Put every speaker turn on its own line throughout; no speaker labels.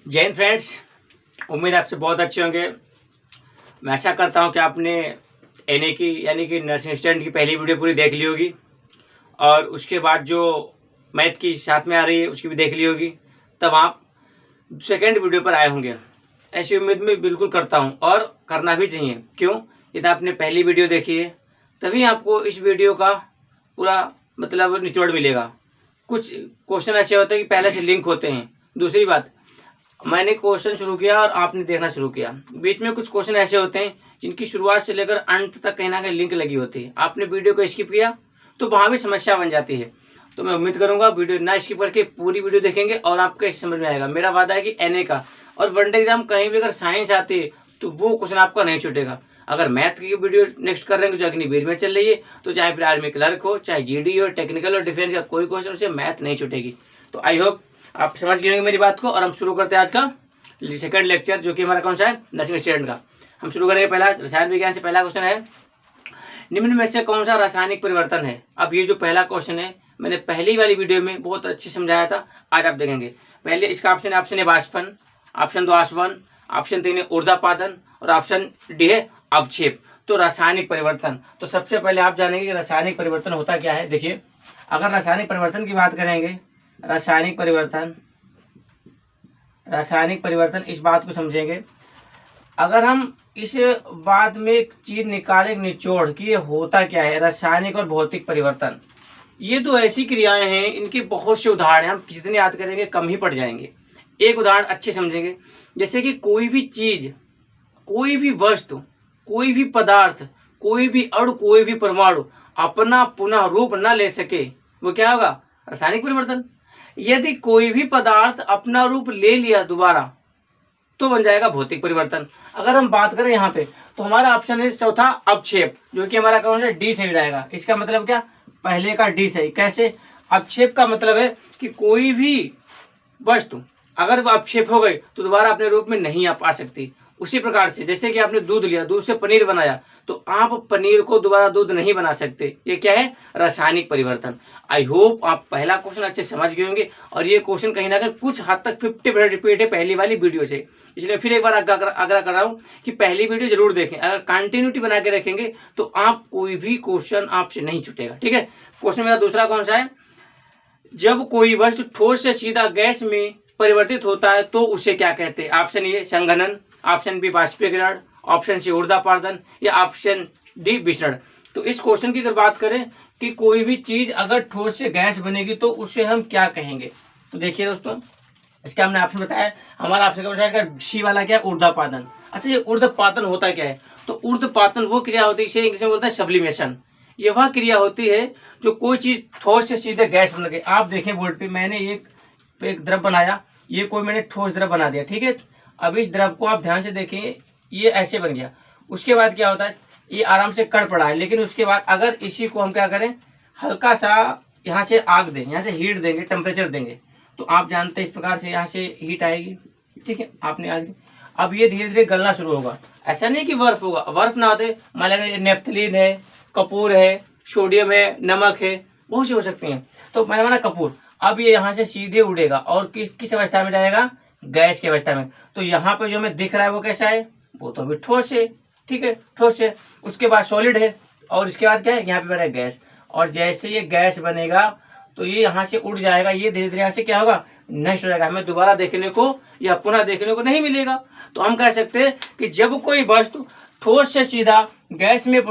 जय हिंद फ्रेंड्स, उम्मीद आपसे बहुत अच्छे होंगे। मैं आशा करता हूं कि आपने एनए की यानी कि नर्सिंग स्टूडेंट की पहली वीडियो पूरी देख ली होगी और उसके बाद जो मैथ की साथ में आ रही है उसकी भी देख ली होगी। तब आप सेकेंड वीडियो पर आए होंगे, ऐसी उम्मीद मैं बिल्कुल करता हूं और करना भी चाहिए। क्यों? यदि आपने पहली वीडियो देखी है तभी आपको इस वीडियो का पूरा मतलब निचोड़ मिलेगा। कुछ क्वेश्चन ऐसे होते हैं कि पहले से लिंक होते हैं। दूसरी बात, मैंने क्वेश्चन शुरू किया और आपने देखना शुरू किया, बीच में कुछ क्वेश्चन ऐसे होते हैं जिनकी शुरुआत से लेकर अंत तक कहीं ना कहीं लिंक लगी होती है। आपने वीडियो को स्किप किया तो वहाँ भी समस्या बन जाती है। तो मैं उम्मीद करूंगा वीडियो ना स्किप करके पूरी वीडियो देखेंगे और आपको समझ में आएगा। मेरा वादा है कि एनए का और वनडे एग्जाम कहीं भी अगर साइंस आती है तो वो क्वेश्चन आपका नहीं छूटेगा। अगर मैथ की वीडियो नेक्स्ट कर रहे हैं जो अग्निवीर में चल रही है, तो चाहे फिर आर्मी क्लर्क हो, चाहे जीडी हो, टेक्निकल और डिफेंस का कोई क्वेश्चन उसे मैथ नहीं छूटेगी। तो आई होप आप समझ गए होंगे मेरी बात को। और हम शुरू करते हैं आज का सेकंड लेक्चर, जो कि हमारा कौन सा है, नर्सिंग स्टूडेंट का। हम शुरू करेंगे पहला रसायन विज्ञान से। पहला क्वेश्चन है, निम्न में से कौन सा रासायनिक परिवर्तन है। अब ये जो पहला क्वेश्चन है मैंने पहली वाली वीडियो में बहुत अच्छे समझाया था, आज आप देखेंगे। पहले इसका ऑप्शन है वाष्पन, ऑप्शन 2 आसवन, ऑप्शन 3 है ऊर्ध्वपातन और ऑप्शन डी है अवक्षेप। तो रासायनिक परिवर्तन, तो सबसे पहले आप जानेंगे कि रासायनिक परिवर्तन होता क्या है। देखिए, अगर रासायनिक परिवर्तन की बात करेंगे, रासायनिक परिवर्तन इस बात को समझेंगे। अगर हम इस बात में एक चीज निकालें निचोड़ कि ये होता क्या है, रासायनिक और भौतिक परिवर्तन, ये दो ऐसी क्रियाएं हैं, इनके बहुत से उदाहरण हैं। हम जितने याद करेंगे कम ही पड़ जाएंगे। एक उदाहरण अच्छे समझेंगे, जैसे कि कोई भी चीज, कोई भी वस्तु, कोई भी पदार्थ, कोई भी अणु, कोई भी परमाणु अपना पुनः रूप न ले सके, वो क्या होगा, रासायनिक परिवर्तन। यदि कोई भी पदार्थ अपना रूप ले लिया दोबारा तो बन जाएगा भौतिक परिवर्तन। अगर हम बात करें यहाँ पे तो हमारा ऑप्शन है चौथा अवक्षेप, जो कि हमारा कौन सा डी सही जाएगा। इसका मतलब क्या, पहले का डी सही। कैसे? अवक्षेप का मतलब है कि कोई भी वस्तु अगर वो अवक्षेप हो गई तो दोबारा अपने रूप में नहीं आ सकती। उसी प्रकार से जैसे कि आपने दूध लिया, दूध से पनीर बनाया, तो आप पनीर को दोबारा दूध नहीं बना सकते। ये क्या है, रासायनिक परिवर्तन। आई होप आप पहला क्वेश्चन अच्छे समझ गए होंगे और ये क्वेश्चन कहीं ना कहीं कुछ हद तक 50% रिपीट है पहली वाली वीडियो से। इसलिए फिर एक बार आग्रह कर रहा हूँ कि पहली वीडियो जरूर देखें। अगर कंटिन्यूटी बना के रखेंगे तो आप कोई भी क्वेश्चन आपसे नहीं छूटेगा। ठीक है। क्वेश्चन मेरा दूसरा कौन सा है, जब कोई वस्तु ठोस से सीधा गैस में परिवर्तित होता है तो उसे क्या कहते हैं। ऑप्शन ए संघनन, ऑप्शन बी बाष्पीकरण, ऑप्शन सी ऊर्ध्वपातन या ऑप्शन डी विसरण। तो इस क्वेश्चन की अगर बात करें कि कोई भी चीज अगर ठोस से गैस बनेगी तो उसे हम क्या कहेंगे, तो देखिए दोस्तों, इसका हमने ऑप्शन बताया, हमारा ऑप्शन का सी वाला क्या है, ऊर्ध्वपातन। अच्छा, ये ऊर्ध्वपातन होता क्या है, तो ऊर्ध्वपातन वो क्रिया होती है, इसे इंग्लिश में बोलते हैं सब्लिमेशन। ये वह क्रिया होती है जो कोई चीज ठोस से सीधे गैस बन गई। आप देखें बोर्ड पे मैंने एक द्रव बनाया, ये कोई मैंने ठोस द्रव बना दिया। ठीक है। अब इस द्रव को आप ध्यान से देखें, ये ऐसे बन गया। उसके बाद क्या होता है, ये आराम से कड़ पड़ा है, लेकिन उसके बाद अगर इसी को हम क्या करें, हल्का सा यहाँ से आग दें, यहाँ से हीट देंगे, टेम्परेचर देंगे, तो आप जानते हैं इस प्रकार से यहाँ से हीट आएगी। ठीक है, आपने आग दी, अब ये धीरे धीरे गलना शुरू होगा। ऐसा नहीं कि बर्फ होगा, बर्फ ना होते, मान लेंगे नेफ्थलीन है, कपूर है, सोडियम है, नमक है, बहुत सी हो सकती हैं। तो मैंने माना कपूर, अब ये यहाँ से सीधे उड़ेगा और किस अवस्था में जाएगा, गैस की अवस्था में। तो यहाँ पे जो हमें दिख रहा है वो कैसा है, वो तो अभी ठोस है। ठीक है, ठोस है। उसके बाद सॉलिड है और इसके बाद क्या है, यहाँ पे बना गैस। और जैसे ये गैस बनेगा तो ये यहाँ से उड़ जाएगा, ये धीरे धीरे यहाँ से क्या होगा, नष्ट हो जाएगा, हमें दोबारा देखने को या पुनः देखने को नहीं मिलेगा। तो हम कह सकते हैं कि जब कोई वस्तु ठोस से सीधा गैस में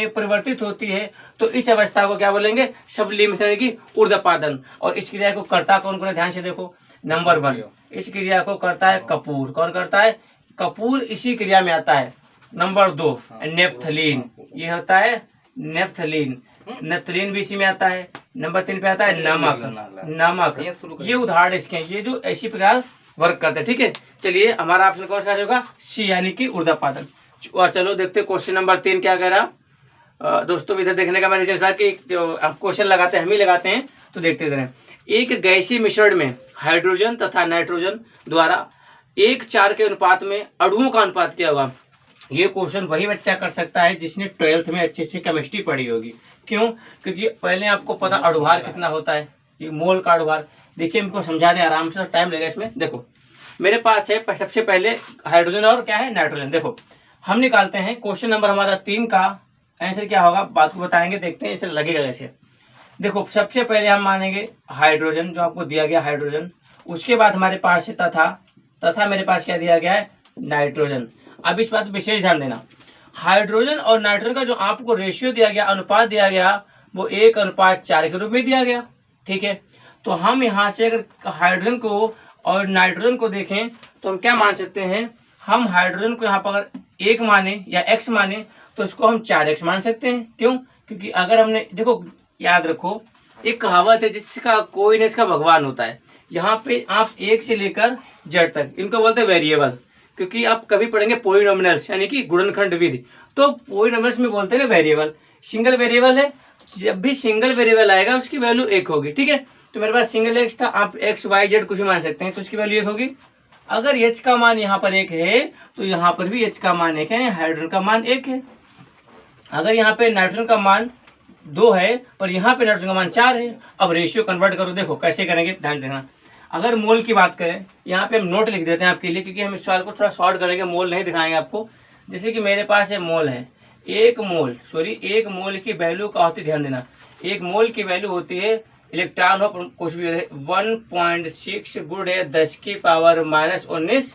परिवर्तित होती है तो इस अवस्था को क्या बोलेंगे, सब्लिमेशन की ऊर्ध्वपातन। और इस क्रिया को करता कौन कौन है, ध्यान से देखो। नंबर 1, इस क्रिया को करता है कपूर। कौन करता है, कपूर इसी क्रिया में आता है। नंबर 2 नेफ्थलीन, ये होता है नेफ्थलीन, नेफ्थलीन भी इसी में आता है। नंबर 3 पे आता है नमक। ये उदाहरण इसके हैं, ये जो ऐसी प्रकार वर्क करते हैं। ठीक है, चलिए हमारा ऑप्शन कौन सा होगा, सी यानी कि ऊर्ध्वपातन। और चलो देखते क्वेश्चन नंबर 3 क्या कह रहा। दोस्तों इधर देखने का मैंने जैसा कि जो हम क्वेश्चन लगाते हैं हम ही लगाते हैं, तो देखते रहे। एक गैसीय मिश्रण में हाइड्रोजन तथा नाइट्रोजन द्वारा 1:4 के अनुपात में अणुओं का अनुपात क्या होगा। ये क्वेश्चन वही बच्चा कर सकता है जिसने 12th में अच्छे से केमिस्ट्री पढ़ी होगी। क्यों? क्योंकि पहले आपको पता अणुभार कितना होता है, ये मोल का अणुभार। देखिए इनको समझा दें आराम से, टाइम लगेगा इसमें। देखो मेरे पास है सबसे पहले हाइड्रोजन और क्या है नाइट्रोजन। देखो हम निकालते हैं क्वेश्चन नंबर हमारा 3 का आंसर क्या होगा, बात को बताएंगे, देखते हैं इसे लगेगा कैसे। देखो सबसे पहले हम मानेंगे हाइड्रोजन, जो आपको दिया गया हाइड्रोजन। उसके बाद हमारे पास है तथा मेरे पास क्या दिया गया है, नाइट्रोजन। अब इस बात पर विशेष ध्यान देना, हाइड्रोजन और नाइट्रोजन का जो आपको रेशियो दिया गया, अनुपात दिया गया, वो 1:4 के रूप में दिया गया। ठीक है, तो हम यहाँ से अगर हाइड्रोजन को और नाइट्रोजन को देखें तो हम क्या मान सकते हैं, हम हाइड्रोजन को यहाँ पर अगर 1 माने या x माने तो इसको हम 4x मान सकते हैं। क्यों? क्योंकि अगर हमने, देखो याद रखो, एक कहावत है जिसका कोई नहीं इसका भगवान होता है। यहाँ पे आप 1 से लेकर z तक इनको बोलते हैं वेरिएबल, क्योंकि आप कभी पढ़ेंगे पोलिनोमियल्स यानी कि गुणनखंड विधि, तो पोलिनोमियल्स में बोलते हैं वेरिएबल। सिंगल वेरिएबल है, जब भी सिंगल वेरिएबल आएगा उसकी वैल्यू 1 होगी। ठीक है, तो मेरे पास सिंगल एक्स था, आप एक्स वाई जेड कुछ भी मान सकते हैं, तो उसकी वैल्यू 1 होगी। अगर एच का मान यहाँ पर 1 है तो यहाँ पर भी एच का मान 1 है, हाइड्रोजन का मान 1 है। अगर यहाँ पे नाइट्रोजन का मान 2 है पर यहाँ पे नाइट्रोजन का मान 4 है। अब रेशियो कन्वर्ट करो, देखो कैसे करेंगे, ध्यान देना। अगर मोल की बात करें, यहाँ पे हम नोट लिख देते हैं आपके लिए, क्योंकि हम इस सवाल को थोड़ा शॉर्ट करेंगे, मोल नहीं दिखाएंगे आपको। जैसे कि मेरे पास है मोल है, एक मोल की वैल्यू क्या होती है, ध्यान देना। एक मोल की वैल्यू होती है, इलेक्ट्रॉन हो कुछ भी रहे, 1.6 गुणे 10⁻⁻19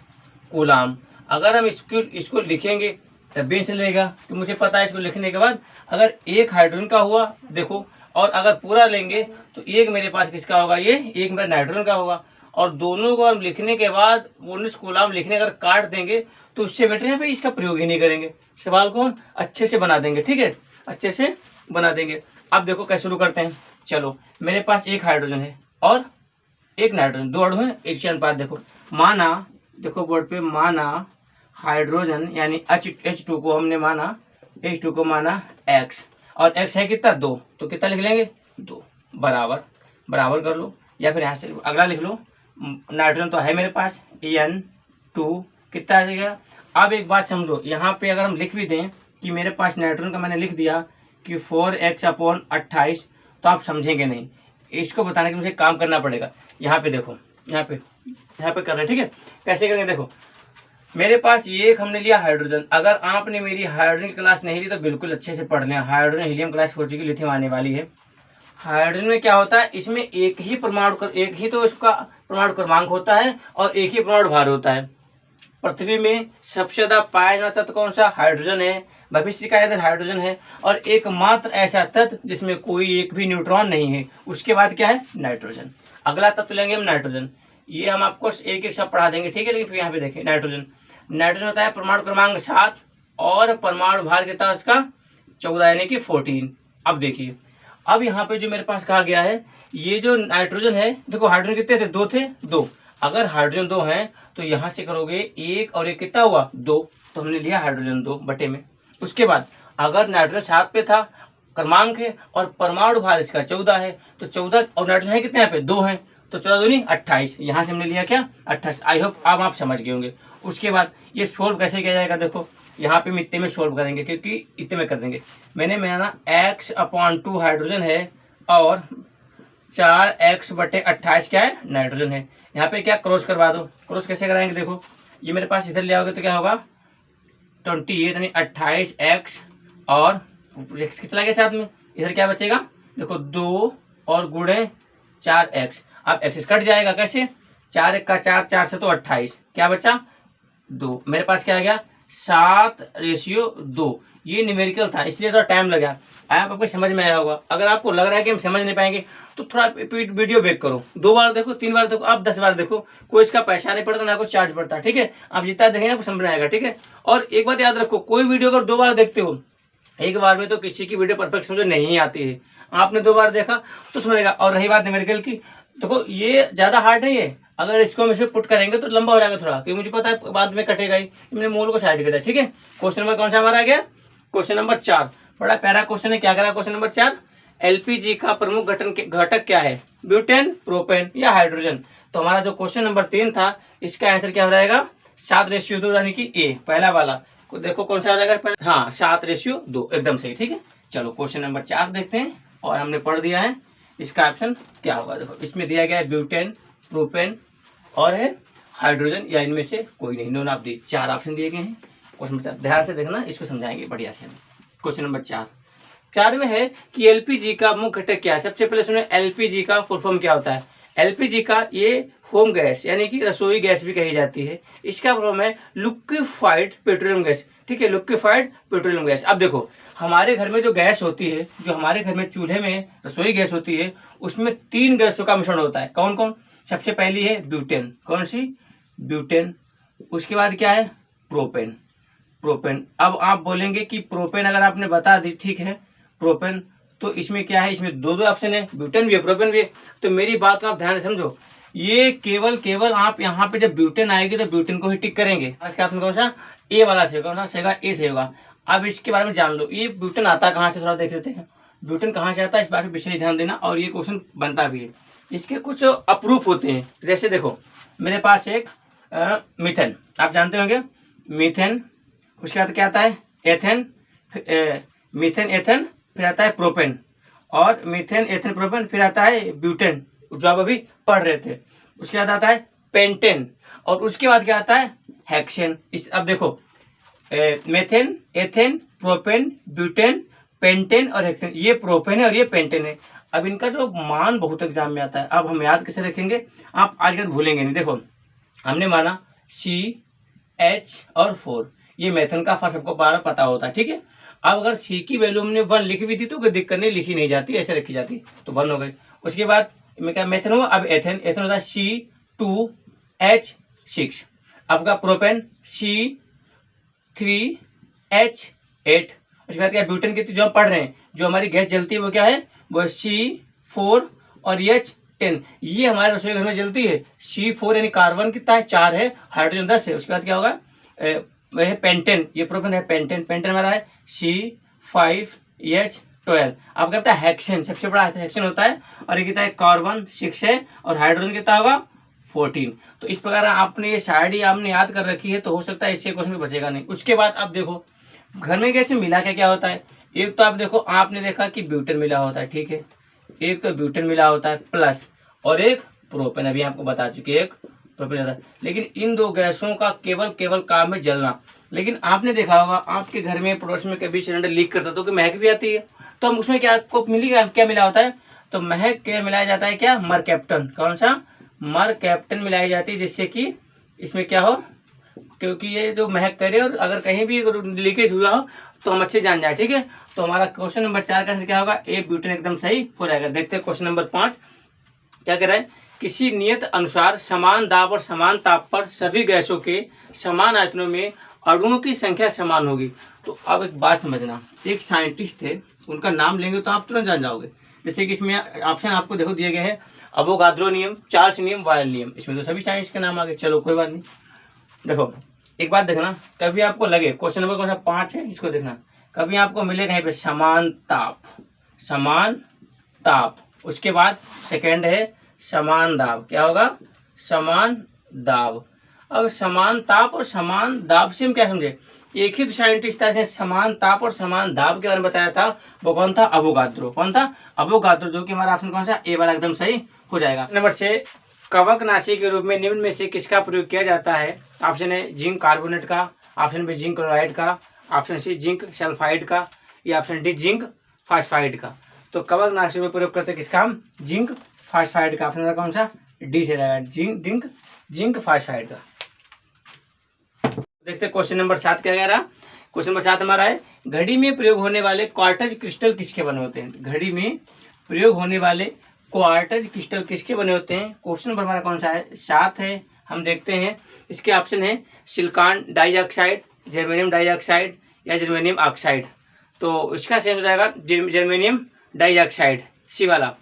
कूलाम। अगर हम इसको लिखेंगे तब भी चलेगा, तो मुझे पता है इसको लिखने के बाद अगर एक हाइड्रोजन का हुआ, देखो, और अगर पूरा लेंगे तो एक मेरे पास किसका होगा, ये एक मेरा नाइट्रोजन का होगा। और दोनों को हम लिखने के बाद 19 कूलाम लिखने अगर काट देंगे तो उससे बेटर है भाई इसका प्रयोग ही नहीं करेंगे, सवाल को हम अच्छे से बना देंगे। ठीक है, अच्छे से बना देंगे। अब देखो कैसे शुरू करते हैं। चलो मेरे पास एक हाइड्रोजन है और एक नाइट्रोजन, 2 अणु हैं, एक अनुपात। देखो माना, देखो बोर्ड पे, माना हाइड्रोजन यानी H2 को हमने माना, H2 को माना x, और x है कितना, 2, तो कितना लिख लेंगे, 2 बराबर बराबर कर लो, या फिर यहाँ से अगला लिख लो। नाइट्रोजन तो है मेरे पास, N2 कितना आ जाएगा। अब एक बात समझो, यहाँ पे अगर हम लिख भी दें कि मेरे पास नाइट्रोजन का मैंने लिख दिया कि 4x/28, तो आप समझेंगे नहीं, इसको बताने के लिए मुझे काम करना पड़ेगा। यहाँ पे देखो, यहाँ पे कर रहे हैं। ठीक है, कैसे करेंगे, देखो मेरे पास ये एक हमने लिया हाइड्रोजन। अगर आपने मेरी हाइड्रोजन की क्लास नहीं ली तो बिल्कुल अच्छे से पढ़ लें, हाइड्रोजन हीलियम क्लास हो चुकी, लिथियम आने वाली है। हाइड्रोजन में क्या होता है, इसमें एक ही तो इसका परमाणु क्रमांक होता है और एक ही परमाणु भार होता है। पृथ्वी में सबसे ज्यादा पाया जाता तत्व कौन सा, हाइड्रोजन है। भविष्य का इधर हाइड्रोजन है, और एकमात्र ऐसा तत्व जिसमें कोई एक भी न्यूट्रॉन नहीं है, उसके बाद क्या है, नाइट्रोजन। अगला तत्व लेंगे हम नाइट्रोजन, ये हम आपको एक एक सब पढ़ा देंगे। ठीक है, लेकिन फिर यहाँ पे देखें नाइट्रोजन होता है परमाणु क्रमांक 7 और परमाणु भार कितना उसका 14 यानी कि 14। अब देखिए, अब यहाँ पे जो मेरे पास कहा गया है, ये जो नाइट्रोजन है, देखो हाइड्रोजन कितने थे, 2 थे, 2। अगर हाइड्रोजन 2 है तो यहाँ से करोगे 1 और 1 कितना हुआ, 2, तो हमने लिया हाइड्रोजन 2 बटे में। उसके बाद अगर नाइट्रोजन 7 पे था क्रमांक है और परमाणु भार इसका 14 है, तो 14 और नाइट्रोजन है कितने, यहाँ पे 2 है, तो 14 दूनी 28, यहाँ से हमने लिया क्या, 28। आई होप अब आप समझ गए होंगे। उसके बाद ये सोल्व कैसे किया जाएगा, देखो यहाँ पे इतने में सोल्व करेंगे, क्योंकि इतने में कर देंगे। मैंने माना x/2 हाइड्रोजन है और 4x/28 क्या है, नाइट्रोजन है। यहाँ पे क्या क्रॉस करवा दो, क्रॉस कैसे कराएंगे, देखो ये मेरे पास इधर ले आओगे तो क्या होगा, 28 यानी 28x और x कितना गया साथ में, इधर क्या बचेगा, देखो 2 और गुणे 4x। अब x कट जाएगा, कैसे, 4 का 4, 4 से तो 28, क्या बचा 2। मेरे पास क्या आ गया, 7:2। ये न्यूमेरिकल था इसलिए थोड़ा टाइम लगा, आपको समझ में आया होगा। अगर आपको लग रहा है कि हम समझ नहीं पाएंगे तो थोड़ा वीडियो बैक करो, 2 बार देखो, 3 बार देखो, आप 10 बार देखो, कोई इसका पैसा नहीं पड़ता, ना कोई चार्ज पड़ता। ठीक है, आप जितना देखेंगे आपको समझ में आएगा। ठीक है, और एक बात याद रखो, कोई वीडियो अगर 2 बार देखते हो, एक बार में तो किसी की वीडियो परफेक्ट समझ नहीं आती है, आपने 2 बार देखा तो समझेगा। और रही बात न्यूमेरिकल की, देखो ये ज्यादा हार्ड नहीं है, अगर इसको हम इसमें पुट करेंगे तो लंबा हो जाएगा थोड़ा, क्योंकि मुझे पता है बाद में कटेगा ही, मैंने मोल को साइड कर दिया। ठीक है, क्वेश्चन नंबर कौन सा हमारा आ गया, क्वेश्चन नंबर 4। बड़ा प्यारा क्वेश्चन है, क्या करा क्वेश्चन नंबर 4, एलपीजी का प्रमुख घटक क्या है, ब्यूटेन, प्रोपेन या हाइड्रोजन। तो हमारा जो क्वेश्चन नंबर 3 था, इसका आंसर क्या हो जाएगा, 7:2 यानी कि ए, पहला वाला को देखो कौन सा आ जाएगा, हाँ 7:2, एकदम सही। ठीक है, चलो क्वेश्चन नंबर 4 देखते हैं, और हमने पढ़ दिया है इसका ऑप्शन क्या होगा? देखो इसमें दिया गया है ब्यूटेन, प्रोपेन और है हाइड्रोजन, या इनमें से कोई नहीं, नॉन ऑफ दी। 4 ऑप्शन दिए गए हैं। क्वेश्चन नंबर 4 ध्यान से देखना, इसको समझाएंगे बढ़िया से। क्वेश्चन नंबर 4 में है कि एलपीजी का मुख्य घटक क्या है? सबसे पहले सुने एलपीजी का फुल फॉर्म क्या होता है। एलपीजी का ये होम गैस यानी कि रसोई गैस भी कही जाती है। इसका फुल फॉर्म है लिक्विफाइड पेट्रोलियम गैस। ठीक है, लिक्विफाइड पेट्रोलियम गैस। अब देखो हमारे घर में जो गैस होती है, जो हमारे घर में चूल्हे में रसोई गैस होती है, उसमें 3 गैसों का मिश्रण होता है। कौन कौन? सबसे पहली है ब्यूटेन। कौन सी? ब्यूटेन। उसके बाद क्या है? प्रोपेन। प्रोपेन। अब आप बोलेंगे कि प्रोपेन अगर आपने बता दी, ठीक है प्रोपेन, तो इसमें क्या है? इसमें दो ऑप्शन है, ब्यूटेन भी है प्रोपेन भी है। तो मेरी बात को आप ध्यान से समझो, ये केवल आप यहाँ पे जब ब्यूटेन आएगी तो ब्यूटेन को ही टिक करेंगे। इसका ऑप्शन कौन सा? ए वाला से, कौन सा सेगा? ए से होगा। अब इसके बारे में जान लो, ये ब्यूटेन आता कहाँ से, थोड़ा देख लेते हैं। ब्यूटेन कहाँ से आता है, इस बारे में विशेष ध्यान देना, और ये क्वेश्चन बनता भी है। इसके कुछ अप्रूफ होते हैं, जैसे देखो मेरे पास एक मीथेन, आप जानते होंगे मीथेन। उसके बाद क्या आता है? एथेन। मीथेन, एथेन, फिर आता है प्रोपेन, और मीथेन, एथेन, प्रोपेन, फिर आता है ब्यूटेन जो आप अभी पढ़ रहे थे। उसके बाद आता है पेंटेन, और उसके बाद क्या आता है? हेक्सेन। अब देखो methane, ethane, propane, butane, pentane और हेक्सेन, ये प्रोपेन है और ये पेंटेन है। अब इनका जो मान बहुत एग्जाम में आता है, अब हम याद कैसे रखेंगे? आप आजकल भूलेंगे नहीं। देखो हमने माना CH और 4, ये मेथेन का फर्स्ट सबको बार पता होता है, ठीक है। अब अगर C की वैल्यू हमने 1 लिखी हुई थी तो कोई दिक्कत नहीं, लिखी नहीं जाती, ऐसे रखी जाती, तो 1 हो गई। उसके बाद में क्या मेथेन हुआ? अब एथेन, एथेन होता है C2H6। आपका प्रोपेन C3H8। उसके बाद क्या? ब्यूटेन की जो हम पढ़ रहे हैं, जो हमारी गैस जलती है वो क्या है? वो C4 और H10, ये हमारे रसोई घर में जलती है। C4 यानी कार्बन कितना है? 4 है, हाइड्रोजन 10 है। उसके बाद क्या होगा? वह है पेंटेन, ये प्रोपेन है पेंटेन। पेंटेन हमारा है C5H12। अब कहता है हेक्सेन, सबसे बड़ा हेक्सेन होता है, और ये कितना है? कार्बन 6 है, और हाइड्रोजन कितना होगा? 14। तो इस प्रकार आपने ये शायरी आपने याद कर रखी है, तो हो सकता है इससे क्वेश्चन में बचेगा नहीं। उसके बाद अब देखो घर में कैसे मिला क्या क्या होता है। एक तो आप देखो, आपने देखा कि ब्यूटेन मिला होता है, ठीक है, एक तो ब्यूटेन मिला होता है प्लस, और एक प्रोपेन, अभी आपको बता चुके, एक प्रोपेन होता है। लेकिन इन दो गैसों का केवल काम है जलना। लेकिन आपने देखा होगा आपके घर में पड़ोस में कभी सिलेंडर लीक करता तो महक भी आती है, तो हम उसमें क्या आपको मिलेगा? क्या मिला होता है? तो महक क्या मिलाया जाता है? क्या? मरकैप्टन। कौन सा? मरकैप्टन मिलाई जाती है, जिससे कि इसमें क्या हो, क्योंकि ये जो महक करे और अगर कहीं भी लीकेज हुआ हो तो हम अच्छे जान जाए, ठीक है। तो हमारा क्वेश्चन नंबर 4 का क्या होगा? ए ब्यूटेन एकदम सही हो जाएगा। देखते हैं क्वेश्चन नंबर 5 क्या कह रहा है? किसी नियत अनुसार समान दाब और समान ताप पर सभी गैसों के समान आयतनों में अणुओं की संख्या समान होगी। तो अब एक बात समझना, एक साइंटिस्ट थे, उनका नाम लेंगे तो आप तुरंत जान जाओगे। जैसे कि इसमें ऑप्शन आपको देखो दिए गए हैं, अवोगाद्रो नियम, चार्ल्स नियम, वायल नियम। इसमें तो सभी साइंस के नाम आ गए। चलो कोई बात नहीं। देखो एक बात देखना, कभी आपको लगे क्वेश्चन नंबर कौन सा 5 है, इसको देखना, कभी आपको मिले कहीं पे समान ताप, समान ताप, उसके बाद सेकंड है समान दाब। क्या होगा? समान दाब। अब समान ताप और समान दाब से हम क्या समझे? एक ही तो साइंटिस्ट था जिसने समान ताप और समान दाब के बारे में बताया था, वो कौन था? अवोगाद्रो। कौन था? अवोगाद्रो, जो कि हमारा ऑप्शन कौन सा? ए वाला एकदम सही हो जाएगा। नंबर 6 कवकनाशी के रूप में निम्न में से किसका प्रयोग किया जाता है? ऑप्शन है जिंक कार्बोनेट का, ऑप्शन बी जिंक क्लोराइड का, ऑप्शन सी जिंक सल्फाइड का, या ऑप्शन डी जिंक फास्फाइड का। तो कवकनाशी में प्रयोग करते किसका हम? जिंक फास्फाइड का। ऑप्शन कौन सा? डी से रहेगा, जिंक फास्फाइड का। देखते क्वेश्चन नंबर 7 क्या कह रहा। क्वेश्चन नंबर 7 हमारा है, घड़ी में प्रयोग होने वाले क्वार्टज क्रिस्टल किसके बने होते हैं? घड़ी में प्रयोग होने वाले क्वार्टज क्रिस्टल किसके बने होते हैं? क्वेश्चन नंबर हमारा कौन सा है? 7 है। हम देखते हैं इसके ऑप्शन है सिलिकॉन डाइऑक्साइड, जर्मेनियम डाइऑक्साइड, या जर्मेनियम ऑक्साइड। तो इसका सही हो जाएगा जर्मेनियम डाइऑक्साइड, सी वाला।